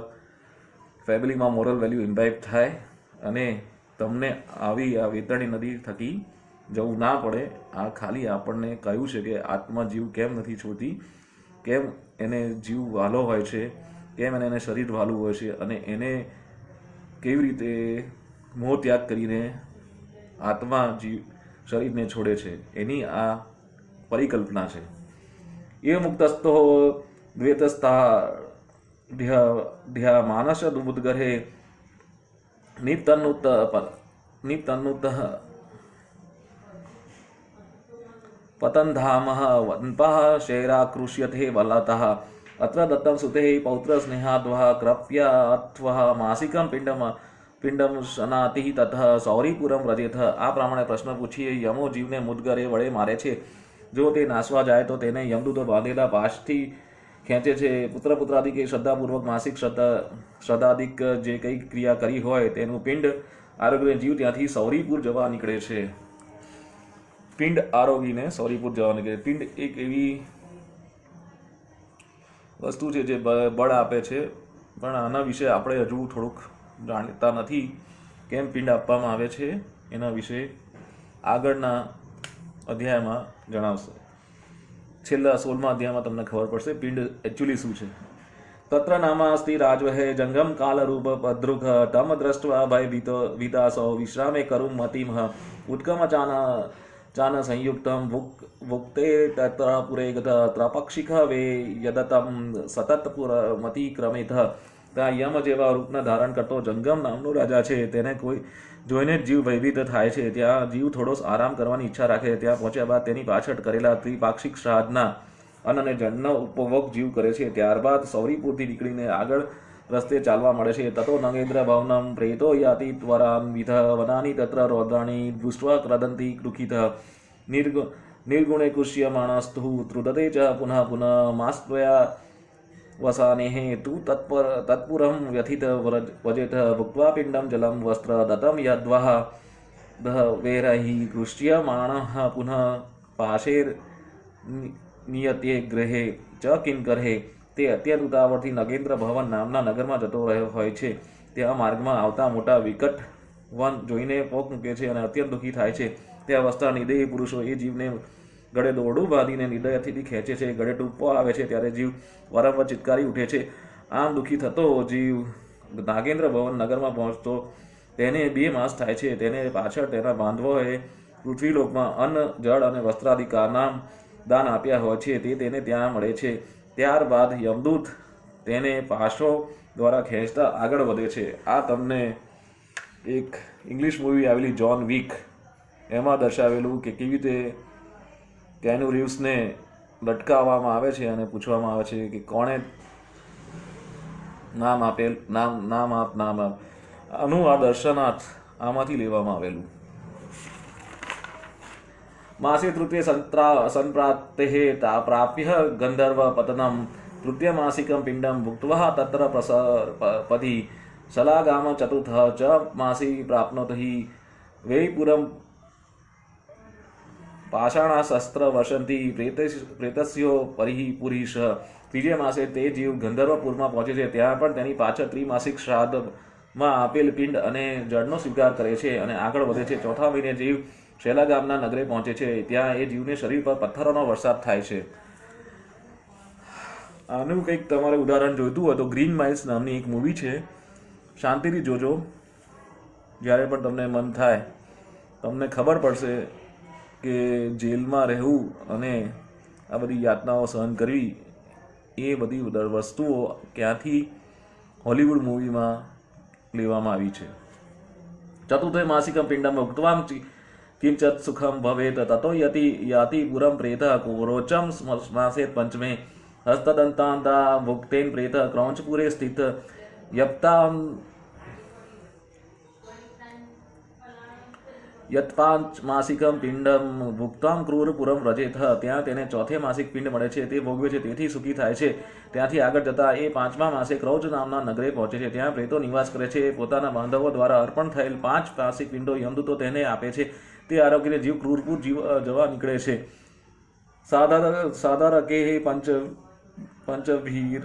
ફેમિલીમાં મોરલ વેલ્યુ ઇમ્બાઇબ થાય અને તમને આવી આ વેતરણી નદી થકી જવું ના પડે. આ ખાલી આપણને કહ્યું છે કે આત્મા જીવ કેમ નથી છોડતી, કેમ એને જીવ વાલો હોય છે, કેમ એને શરીર વાલું હોય છે અને એને કેવી રીતે મોહ ત્યાગ કરીને આત્મા શરીરને છોડે છે, એની આ પરિકલ્પના છે. એ મુક્તસ્તો દ્વેતસ્થા ધ્યા માનસ બુદ્ધગર્હે નિતન્નુત પતનધામઃ વનપઃ શૈરાકૃષ્યતે વલતઃ અત્ર દત્તમ સુતે પૌત્ર સ્નેહાદ્વઃ કૃપ્યાત્વઃ માસિકમ પિંડમ સનાતિ તતઃ સૌરીપુરમ વ્રજેથ. આ પ્રમાણે પ્રશ્ન પૂછીએ યમો જીવને મુદ્ગરે વડે મારે છે. જો તે નાસવા જાય તો તેને યમદૂતો બાંધેલા પાશથી ખેંચે છે. પુત્રાદિક એ શ્રદ્ધાપૂર્વક માસિક શ્રદ્ધાદિક જે કંઈ ક્રિયા કરી હોય તેનું પિંડ આરોગ્ય જીવ ત્યાંથી સૌરીપુર જવા નીકળે છે. પિંડ આરોગીને સૌરીપુર જવા નીકળે. પિંડ એક એવી વસ્તુ છે જે બળ આપે છે, પણ આના વિશે આપણે હજુ થોડુંક જાણતા નથી. કેમ પિંડ આપવામાં આવે છે એના વિશે આગળના અધ્યાયમાં જણાવશે. છેલ્લા 16મા અધ્યાયમાં તમને ખબર પડશે પિંડ એકચ્યુઅલી શું છે. તત્ર નામાસ્તિ રાજવહે જંગમ કાલરૂપ પદ્રુક તમ દ્રષ્ટવા ભય વિદાસો વિશ્રામે કરુમ મતિમહ ઉત્કમ ચાન સંયુક્તમ ભુક્તે તત્ર પુરે ત્રપક્ષિક વે યદતમ સતત મતિ ક્રમેથ. ત્યાં યમ જેવા રૂપના ધારણ કરતો જંગમ નામનો રાજા છે. તેને કોઈ જોઈને જ જીવ ભયભીત થાય છે. ત્યાં જીવ થોડો આરામ કરવાની ઈચ્છા રાખે. ત્યાં પહોંચ્યા બાદ તેની પાછળ કરેલા ત્રિપાક્ષિક શ્રાદ્ધના અન્ન અને જળનો ઉપભોગ જીવ કરે છે. ત્યારબાદ સૌરીપુરથી નીકળીને આગળ રસ્તે ચાલવા મળે છે. તતો નગેન્દ્ર ભવનમ પ્રેતો યાતિ ત્વરાન્વિત વનાની તત્ર રૌદ્રાણી દૃષ્ટ્વા ક્રદંતી દુઃખિત નિર્ગુણે કુષ્યમાણસ્તુ ત્રુદતે ચ પુનઃ પુનઃ માસ્ત્વયા વસાનેઃ તુ તત્પુરમ વ્યથિત વજેત ભુક્ત્વા પિંડમ જલમ વસ્ત્ર દત્તમ યદ્વઃ વેરહિ કૃષ્યમાણઃ પુનઃ પાશેર નિયતે ગૃહે ચ કિંકરહે. તે અત્યંત ઉતાવળથી નગેન્દ્ર ભવન નામના નગરમાં જતો રહ્યો હોય છે. ત્યાં માર્ગમાં આવતા મોટા વિકટ વન જોઈને પોક મૂકે છે અને અત્યંત દુઃખી થાય છે. ત્યાં વસતા નિર્દયી પુરુષો એ જીવને ગળે દોરડું બાંધીને નિર્દયથી ખેંચે છે. ગળે ટૂંપો આવે છે ત્યારે જીવ વારંવાર ચિત્કારી ઉઠે છે. આમ દુઃખી થતો જીવ નાગેન્દ્ર ભવન નગરમાં પહોંચતો તેને 2 માસ થાય છે. તેને પાછળ તેના બાંધવોએ પૃથ્વીલોકમાં અન્ન જળ અને વસ્ત્રાદિકાના દાન આપ્યા હોય છે. તે તેને ત્યાં મળે છે. ત્યારબાદ યમદૂત તેને પાશો દ્વારા ખેંચતા આગળ વધે છે. આ તમને એક ઇંગ્લિશ મૂવી આવેલી જ્હોન વિક એમાં દર્શાવેલું કે કેવી રીતે કેનુ રીવ્સને લટકાવવામાં આવે છે અને પૂછવામાં આવે છે કે કોણે નામ આપ આનું આ દર્શનાર્થ આમાંથી લેવામાં આવેલું. માસે તૃતીય સંપ્રાપ્તેઃ પ્રાપ્ય ગંધર્વ પતનમ તૃતીય માસિકમ પિંડમ ભુક્ત્વા તત્ર પ્રસરપતિ શલાગામ ચતુર્થ ચ માસી પ્રાપ્નોતિ વૈપુરમ પાષાણાશસ્ત્ર વર્ષંતી પ્રેતસ્યો પરિપુરીશ. ત્રીજે માસે તે જીવ ગંધર્વપુરમાં પહોંચે છે. ત્યાં પણ તેની પાછળ ત્રિમાસિક શ્રાદ્ધમાં આપેલ પિંડ અને જળનો સ્વીકાર કરે છે અને આગળ વધે છે. ચોથા મહિને જીવ શૈલા ગામના નગરે પહોંચે છે. ત્યાં એ જીવને શરીર પર પથ્થરોનો વરસાદ થાય છે. આનું કંઈક તમારે ઉદાહરણ જોઈતું હોય તો ગ્રીન માઇલ્સ નામની એક મૂવી છે. શાંતિથી જોજો. જ્યારે પણ તમને મન થાય તમને ખબર પડશે કે જેલમાં રહેવું અને આ બધી યાતનાઓ સહન કરવી એ બધી વસ્તુઓ ક્યાંથી હોલિવૂડ મૂવીમાં લેવામાં આવી છે. ચતુર્થે માસિકમ પિંડમ ઉક્ત્વામ કિંચત સુખમ ભવેત તતો યાતિ પુરમ પ્રેત રોચમ માસે પંચમે હસ્તદંતાંતા ભુક્તેન પ્રેત ક્રૌંચપુરે સ્થિત યત્પાંચ માસિકમ પિંડમ ભુક્તામ ક્રૂરપુરમ રજેથ. ત્યાં તેને ચોથે માસિક પિંડ મળે છે. તે ભોગવે છે તેથી સુખી થાય છે. ત્યાંથી આગળ જતા એ 5મા માસે ક્રૌચ નામના નગરે પહોંચે છે. ત્યાં પ્રેતો નિવાસ કરે છે. પોતાના બાંધવો દ્વારા અર્પણ થયેલ 5 માસિક પિંડો યમદૂતો તેને આપે છે. તે આરોગ્યને જીવ ક્રૂરપુર જવા નીકળે છે. સાધારકે પંચભીર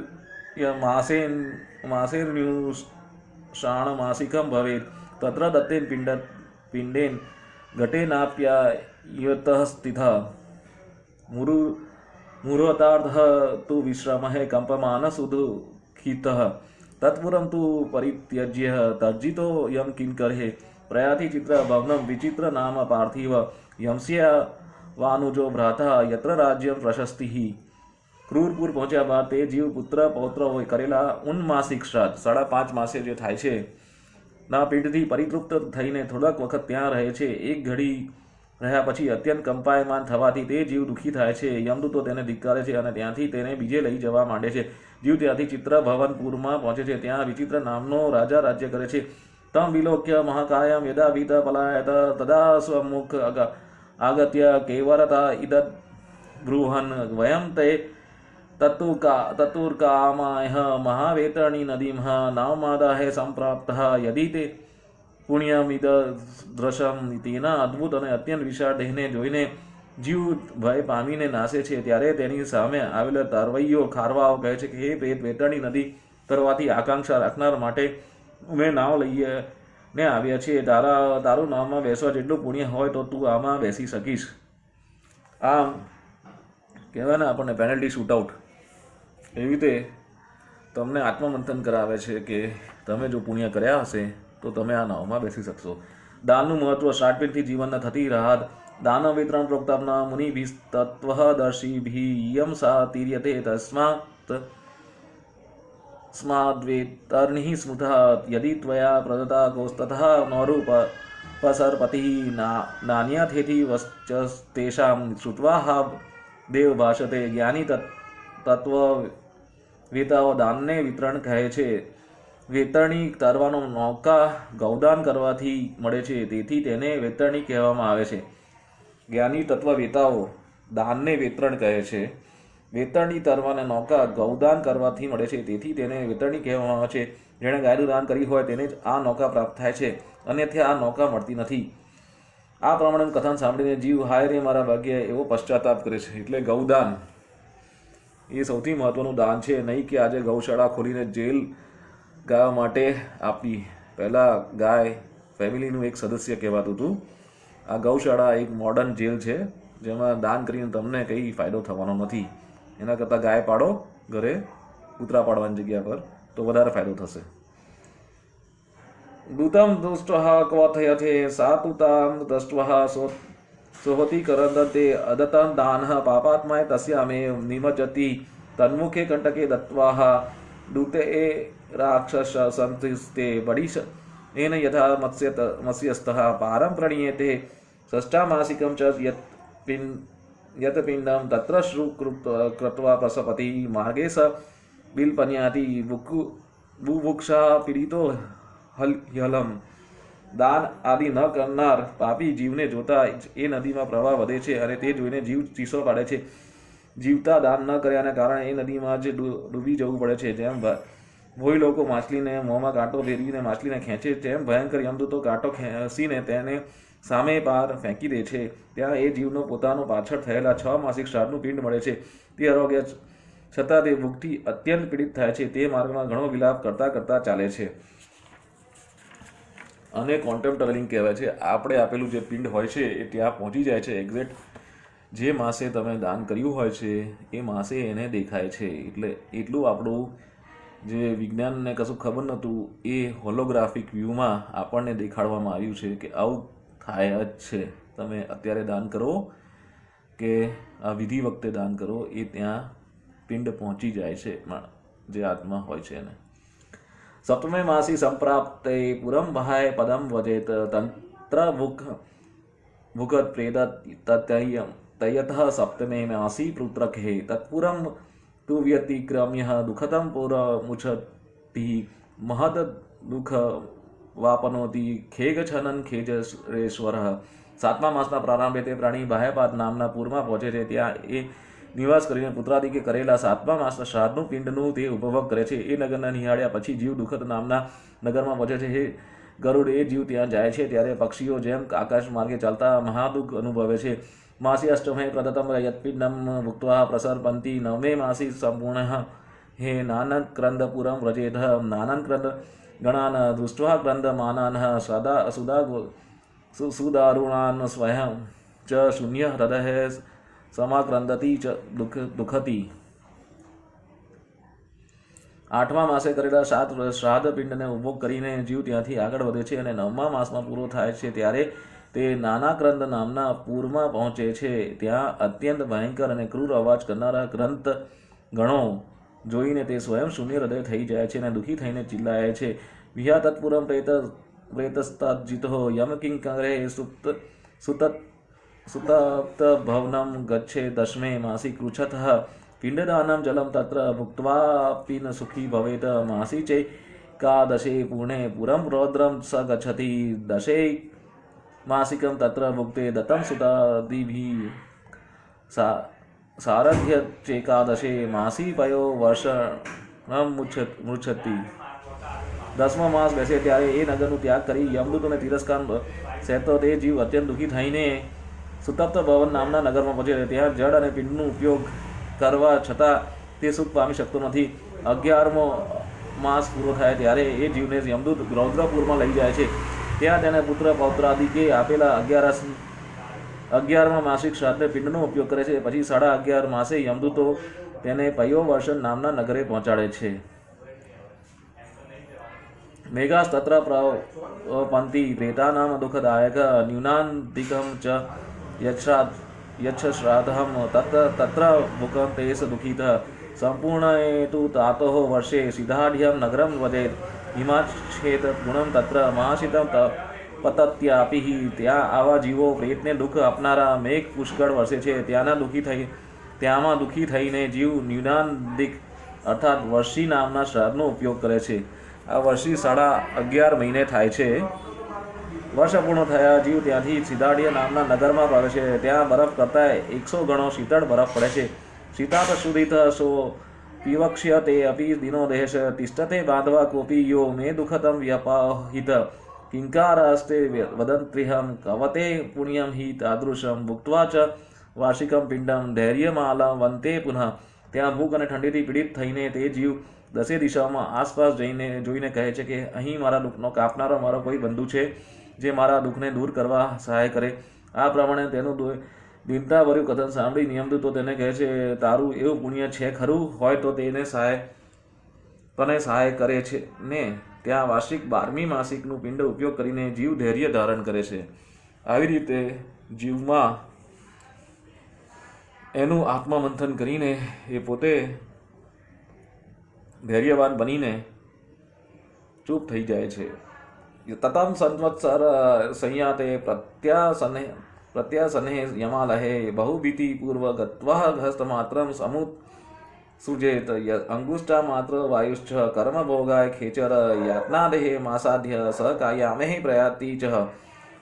માસેર્ન્યુષાણ માસિકમ ભવેત તત્ર દત્તેન પિંડેન ઘટેનાપ્યાયતઃ સ્થિતઃ મુહૂર્તાર્ધઃ તુ વિશ્રમઃ કંપમાન સુદુઃખિતઃ તત્પુરમ તુ પરિત્યજ્ય તર્જિતો યમ કિંકરહે પ્રયાતિ ચિત્ર ભવનમ વિચિત્ર નામ પાર્થિવ યમસ્ય વાનુજો ભ્રાતા યત્ર રાજ્યમ પ્રશસ્તિઃ. ક્રૂરપુર પહોંચ્યા બાદ તે જીવ પુત્ર પૌત્ર હોય કરેલા ઉન્માસિક શ્રાદ્ધ 5.5 માસે જે થાય છે ના પીઠથી પરિતૃપ્ત થઈને થોડાક વખત ત્યાં રહે છે. એક ઘડી રહ્યા પછી અત્યંત કંપાયમાન થવાથી તે જીવ દુઃખી થાય છે. યમદૂતો તેને ધિક્કારે છે અને ત્યાંથી તેને બીજે લઈ જવા માંડે છે. જીવ ત્યાંથી ચિત્રભવનપુરમાં પહોંચે છે. ત્યાં વિચિત્ર નામનો રાજા રાજ્ય કરે છે. તમ વિલોક્ય મહાકાયમ યદા ભીત પલાયત તદા સ્વમુખ આગત્ય કેવરતા ઇદદ બૃહન વયમ તે તતુર્કામાય મહાવેતરણી નદીમ નાવમાદાહે સંપ્રાપ્ત યદિ તે પુણ્યમિદ દ્રશમ. તેના અદ્ભુત અને અત્યંત વિશાળ દેહને જોઈને જીવ ભય પામીને નાસે છે. ત્યારે તેની સામે આવેલા તરવૈયો ખારવાઓ કહે છે કે હે પ્રેત, વેતરણી નદી તરવાથી આકાંક્ષા રાખનાર માટે અમે નાવ લઈને આવ્યા છીએ. તારું નાવમાં બેસવા જેટલું પુણ્ય હોય તો તું આમાં બેસી શકીશ. આમ કહેવાય ને આપણને પેનલ્ટી શૂટઆઉટ એવી રીતે તમને આત્મમંથન કરાવે છે કે તમે જો પુણ્ય કર્યા હશે તો તમે આ નાવમાં બેસી શકશો. દાનનું મહત્વ સ્ટાર્ટપિનથી જીવનને થતી રાહત. દાન વિતરણ પ્રોક્તાના મુનિભિ તત્વદર્શિભિ યમ સા તીર્યતે તસ્માત સ્માદ્વેતર્નિઃ સ્મૃતઃ યદિ ત્વયા પ્રદત્તા કોસ્તતઃ નોરૂપ પસરપતિઃ નાન્યથેતિ વશ્ચસ્તેષાં શ્રુત્વા હા દેવ ભાષતે. જ્ઞાની તત્વ વેતાઓ દાનને વિતરણ કહે છે. વેતરણી તરવાનો નૌકા ગૌદાન કરવાથી મળે છે, તેથી તેને વેતરણી કહેવામાં આવે છે. જ્ઞાની તત્વવેતાઓ દાનને વેતરણ કહે છે. વેતરણી તરવાને નૌકા ગૌદાન કરવાથી મળે છે, તેથી તેને વેતરણી કહેવામાં આવે છે. જેણે ગાયનું દાન કરી હોય તેને જ આ નૌકા પ્રાપ્ત થાય છે, અન્યથા આ નૌકા મળતી નથી. આ પ્રમાણે કથન સાંભળીને જીવ હાય રે મારા ભાગ્ય એવો પશ્ચાતાપ કરે છે. એટલે ગૌદાન એ સૌથી મહત્વનું દાન છે. નહીં કે આજે ગૌશાળા ખોલીને જેલ ગાયો માટે આપી. પહેલાં ગાય ફેમિલીનું એક સદસ્ય કહેવાતું હતું. આ ગૌશાળા એક મોડર્ન જેલ છે, જેમાં દાન કરીને તમને કંઈ ફાયદો થવાનો નથી. એના કરતાં ગાય પાડો ઘરે કૂતરા પાડવાની જગ્યા પર, તો વધારે ફાયદો થશે. દૂતમ દુષ્ટઃ ક્વથયથે સાતુતામ દષ્ટઃ સોહતિ કરંદતે અદતં દાનઃ પાપાત્માય તસ્યામે નિમજ્જતિ તન્મુખે કંટકે દત્વાહ દૂતે એ રાક્ષસ સંતિસ્તે બડીશ એન યથા મત્સ્યસ્તઃ પારમ પ્રણીયતે ષષ્ઠામાસિકં ચ યત્પિંડમ તત્ર શ્રુ કૃત્વા પ્રસપતિ માર્ગે સ બિલ્પન્યાતિ બુભુક્ષા પીડિતો હલમ. દાન આદિ ન કરનાર પાપી જીવને જોતા એ નદીમાં પ્રવાહ વધે છે અને તે જોઈને જીવ ચીસો પાડે છે. જીવતા દાન ન કર્યાને કારણે એ નદીમાં જ ડૂબી જવું પડે છે. જેમ ભોઈ લોકો માછલીને મોંમાં કાંટો ફેરવીને માછલીને ખેંચે, તેમ ભયંકર યમદૂતો કાંટો ખેંચીને તેને સામે પાર ફેંકી દે છે. ત્યાં એ જીવનો પોતાનો પાછળ થયેલા 6 માસિક શ્રાદ્ધનું પિંડ મળે છે. તે આરોગ્ય છતાં તે ભૂખથી અત્યંત પીડિત થાય છે. તે માર્ગમાં ઘણો વિલાપ કરતાં કરતાં ચાલે છે. અને કોન્ટેમ્પ ટ્રાવેલિંગ કહેવાય છે. આપણે આપેલું જે પિંડ હોય છે એ ત્યાં પહોંચી જાય છે. એક્ઝેક્ટ જે માસે તમે દાન કર્યું હોય છે એ માસે એને દેખાય છે. એટલે એટલું આપણું જે વિજ્ઞાનને કશું ખબર નહોતું એ હોલોગ્રાફિક વ્યૂમાં આપણને દેખાડવામાં આવ્યું છે કે આવું થાય જ છે. તમે અત્યારે દાન કરો કે આ વિધિ વખતે દાન કરો, એ ત્યાં પિંડ પહોંચી જાય છે જે આત્મા હોય છે એને. સપ્તમે માસી સંપ્રાપ્તે પુરમ વહાય પદમ વજેત તંત્ર ભૂગત પ્રેત તયતઃ સપ્તમે માસી પુત્રકે તત્પુરમ તુ વ્યતિક્રમ્ય દુઃખતમ પુરમુચ્છતિ મહદ દુઃખ વાપનોતિ ખેગછનન ખેજરેશ્વર. 7મા માસના પ્રારંભે તે પ્રાણી બાહ્યપાદ નામના પૂરમાં પહોંચે છે. ત્યાં એ નિવાસ કરીને પુત્રાદિકે કરેલા 7મા માસના શ્રાદ્ધનું પિંડનું તે ઉપભોગ કરે છે. એ નગરના નિહાળ્યા પછી જીવ દુઃખદ નામના નગરમાં પહોંચે છે. હે ગરુડ, એ જીવ ત્યાં જાય છે ત્યારે પક્ષીઓ જેમ આકાશ માર્ગે ચાલતા મહાદુઃખ અનુભવે છે. માસી અષ્ટમે પ્રદત્તમ યત્પિંડમ ભુક્ત્વા પ્રસરપંતિ 9મે માસી સંપૂર્ણ હે નાનક્રંદપુરમ વ્રજેત. નાનક્રંદ ગણાન દૃષ્ટ્વા ક્રંદમાનાન સુદારુણાન સ્વયં ચ શૂન્ય હૃદય સમાક્રંદતી ચ દુઃખતી. 8મા માસે કરેલા 7 શ્રાદ્ધ પિંડને ઉપભોગ કરીને જીવ ત્યાંથી આગળ વધે છે અને 9મા માસમાં પૂરો થાય છે ત્યારે તે નાનાક્રંદ નામના પૂરમાં પહોંચે છે. ત્યાં અત્યંત ભયંકર અને ક્રૂર અવાજ કરનારા ગ્રંથ ગણો જોઈને તે સ્વયં શૂન્ય હૃદય થઈ જાય છે અને દુઃખી થઈને ચિલ્લાય છે. વિહા તત્પુરમ પ્રેતસ્તજિતો યમ કિંકરે સુતપ્ત ભવનમ ગચ્છે 10મે માસી કૃચ્છતઃ પિંડદાનમ જલમ તત્ર ભુક્ત્વાપી ન સુખી ભવેત. માસી ચૈકાદશે પૂર્ણે પુરમ રૌદ્રમ સ ગચ્છતિ 10ે માસિકમ તત્ર ભુક્તે દત્તમ સુતાદિભિ સારથ્ય ચૈકાદશે માસી પયો વર્ષમ મૃચ્છતિ. 10મો માસ બેસે ત્યારે એ નગરનું ત્યાગ કરી યમદૂતોને તિરસ્કાર સહેતો તે જીવ અત્યંત દુઃખી થઈને સુતપ્ત ભવન નામના નગરમાં પહોંચે છે. ત્યાં જળ અને પિંડનો ઉપયોગ કરવા છતાં તે સુખ પામી શકતો નથી. 11મો માસ પૂરો થાય ત્યારે એ જીવને યમદૂત રૌદ્રપુરમાં લઈ જાય છે. ત્યાં તેને પુત્ર પૌત્રાદિકે આપેલા 11 11મા માસિક શ્રાદ્ધ પિંડનો ઉપયોગ કરે છે. પછી 11.5 માસે યમદૂતો તેને પયોવર્ષન નામના નગરે પહોંચાડે છે. મેઘાસ્તત્ર પ્રપંતિ પ્રેતાનામ દુઃખદાયક ન્यूनाधिकं ચ યચ્છશ્રાદ્ધં તત્ર ભૂકંપેશ દુઃખિતઃ સંપૂર્ણેતુ તાતોઃ વર્ષે સિદ્ધાઢ્યં નગરં વદેત હિમાચ્છેદ ગુણં તત્ર મહાશીતં પતત્યાપિ. ત્યાં આવા જીવો પ્રેતને દુઃખ આપનારા મેઘ પુષ્કળ વર્ષે છે. ત્યાંમાં દુઃખી થઈને જીવ ન્યુનાધિક અર્થાત વર્ષી નામના શ્રાદ્ધનો ઉપયોગ કરે છે. આ વર્ષી 11.5 મહિને થાય છે. વર્ષ પૂર્ણ થયા જીવ ત્યાંથી સિદ્ધાઢ્ય નામના નગરમાં પ્રવેશે છે. ત્યાં બરફ કરતાં 100 ગણો શીતળ બરફ પડે છે. શીતાત શુદિત સો પીવક્ષ્ય તે અપી દિનો દેશ તિષ્ઠતે બાંધવા કોપી યો મે દુઃખતમ વ્યપાહિત કિંકારાસ્તે વદંત્રિહમ કવતે પુણ્યમ હિ તાદૃશમ ભુક્ત્વા ચ વાર્ષિકમ પિંડમ ધૈર્યમાલમ વંતે પુનઃ. ત્યાં ભૂખ અને ઠંડીથી પીડિત થઈને તે જીવ 10 દિશાઓમાં આસપાસ જોઈને કહે છે કે અહીં મારા દુઃખનો કાપનારો મારો કોઈ બંધુ છે જે મારા દુઃખને દૂર કરવા સહાય કરે. આ પ્રમાણે તેનું દીનતાભર્યું કથન સાંભળી યમદૂતો તેને કહે છે, તારું એવું પુણ્ય છે ખરું? હોય તો તને સહાય કરે છે ને. ત્યાં વાર્ષિક 12મી માસિકનું પિંડ ઉપયોગ કરીને જીવ ધૈર્ય ધારણ કરે છે. આવી રીતે જીવમાં એનું આત્મમંથન કરીને એ પોતે ધૈર્યવાન બનીને ચૂપ થઈ જાય છે. તતમ સંવત્સર સંયાતે પ્રત્યાસને યમાલહે બહુભીતિ પૂર્વ ગત્વા હસ્તમાત્રમ સમુત સૃજેત અંગુષ્ટા માત્ર વાયુશ્ચ કર્મ ભોગાય ખેચર યાતનાદેહે માસાધ્ય સહકાયામેહી પ્રયાતિ ચ.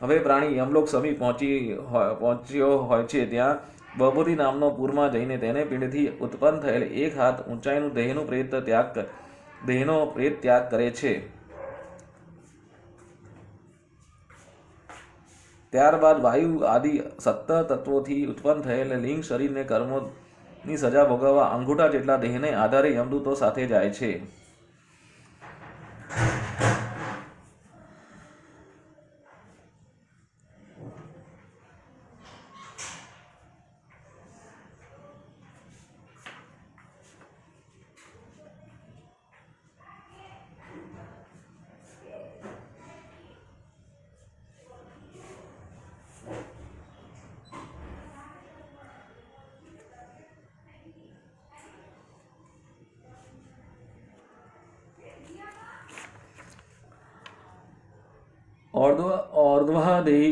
હવે પ્રાણી યમલોક સમીપ પહોંચ્યો હોય છે. ત્યાં બહુભૂતિ નામનો પૂરમાં જઈને તેને પિંડથી ઉત્પન્ન થયેલ 1 હાથ ઊંચાઈનું દેહનો પ્રેત ત્યાગ કરે છે. ત્યારબાદ વાયુ આદિ 17 તત્વોથી ઉત્પન્ન થયેલ લિંગ શરીરને કર્મોની સજા ભોગવવા અંગૂઠા જેટલા દેહને આધારે યમદૂતો સાથે જાય છે. और्ध्वः देहि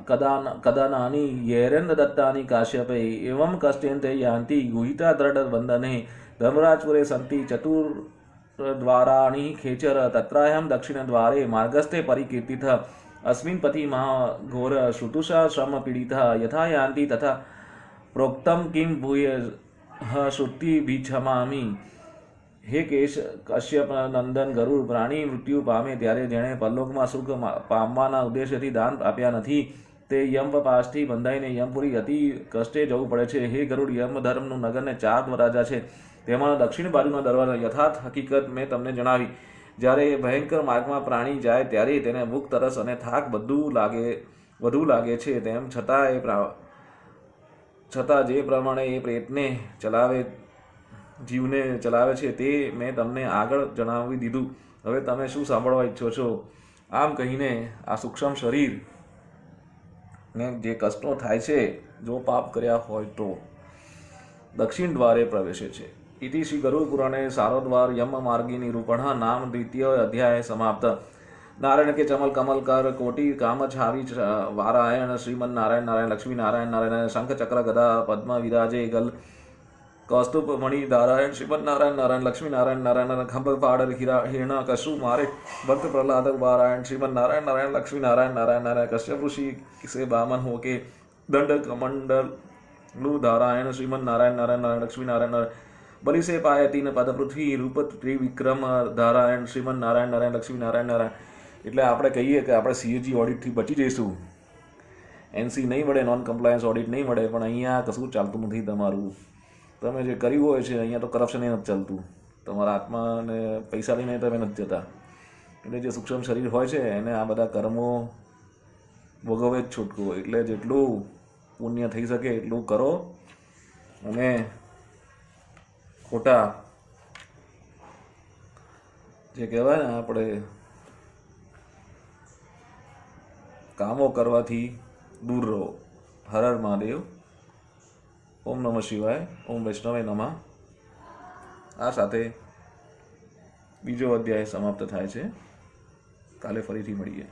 कदानानि येरेन्द्रदत्तानि काश्यपे एवं कष्टेन ते यान्ति गुहिता दृढबन्धने धर्मराजपुरे सन्ति चतुर्द्वाराणि खेचर तत्राहं दक्षिणद्वारे मार्गस्थे परिकीर्तितः अस्मिन् पथि महाघोर श्रुतुषा श्रमपीडितः यथा यान्ति तथा प्रोक्तं किं भूयः श्रुतिभिक्षमामि. હે કશ્યપ નંદન ગરુડ, પ્રાણી મૃત્યુ પામે ત્યારે જેણે પરલોકમાં સુખ પામવાના ઉદ્દેશ્યથી દાન આપ્યા નથી તે યમપાશથી બંધાઈને યમપુરી અતિ કષ્ટે જવું પડે છે. હે ગરુડ, યમધર્મનું નગરને 4 દરવાજા છે. તેમાંના દક્ષિણ બાજુના દરવાજા યથાર્થ હકીકત મેં તમને જણાવી. જ્યારે ભયંકર માર્ગમાં પ્રાણી જાય ત્યારે તેને ભૂખ, તરસ અને થાક વધુ લાગે છે. તેમ છતાં જે પ્રમાણે એ પ્રેતને જીવને ચલાવે છે તે મેં તમને આગળ જણાવી દીધું. હવે તમે શું સાંભળવા ઈચ્છો છો? આમ કહીને આ સૂક્ષ્મ શરીરને જે કષ્ટો થાય છે જો પાપ કર્યા હોય તો દક્ષિણ દ્વારે પ્રવેશે છે. ઇતિ શ્રી ગરુડ પુરાણે સારોદ્વાર યમ માર્ગી નિરૂપણ નામ 2ય અધ્યાય સમાપ્ત. નારાયણ કે ચમલ કમલ કર કોટી કામ છાવી વારાયણ શ્રીમન નારાયણ નારાયણ લક્ષ્મી નારાયણ નારાયણ શંખ ચક્ર ગદા પદ્મ વિરાજે ગલ કૌસ્તુભ મણિ નારાયણ શ્રીમદ નારાયણ નારાયણ લક્ષ્મી નારાયણ નારાયણ ખંભ પાડ હિરણા કશુ મારે ભક્ત પ્રહલાદ નારાયણ શ્રીમદ નારાયણ નારાયણ લક્ષ્મી નારાયણ નારાયણ નારાયણ કશ્યપ ऋषि से बामन होके दंड कमंडलु नारायण श्रीमद नारायण नारायण नारायण लक्ष्मी नारायण नारायण बलि से पाए 3 पद पृथ्वी रूप त्रिविक्रम नारायण श्रीमદ નારાયણ નારાયણ લક્ષ્મી નારાયણ નારાયણ. એટલે આપણે કહીએ કે આપણે સીએજી ઓડિટથી બચી જઈશું. એનસી નહીં મળે, નોન કમ્પ્લાયન્સ ઓડિટ નહીં મળે, પણ અહીંયા કશું ચાલતું નથી. તમારું તમે જે કર્યું હોય છે અહીંયા તો કરપ્શન નથી ચાલતું. તમારા આત્માને પૈસા લઈને તમે નથી જતા. એટલે જે સૂક્ષ્મ શરીર હોય છે એને આ બધા કર્મો ભોગવે જ છૂટકું હોય. એટલે જેટલું પુણ્ય થઈ શકે એટલું કરો અને ખોટા જે કહેવાય ને આપણે કામો કરવાથી દૂર રહો. હર હર મહાદેવ. ઓમ નમઃ શિવાય. ઓમ વૈષ્ણવે નમઃ. આ સાથે બીજો અધ્યાય સમાપ્ત થાય છે. કાલે ફરીથી મળીએ.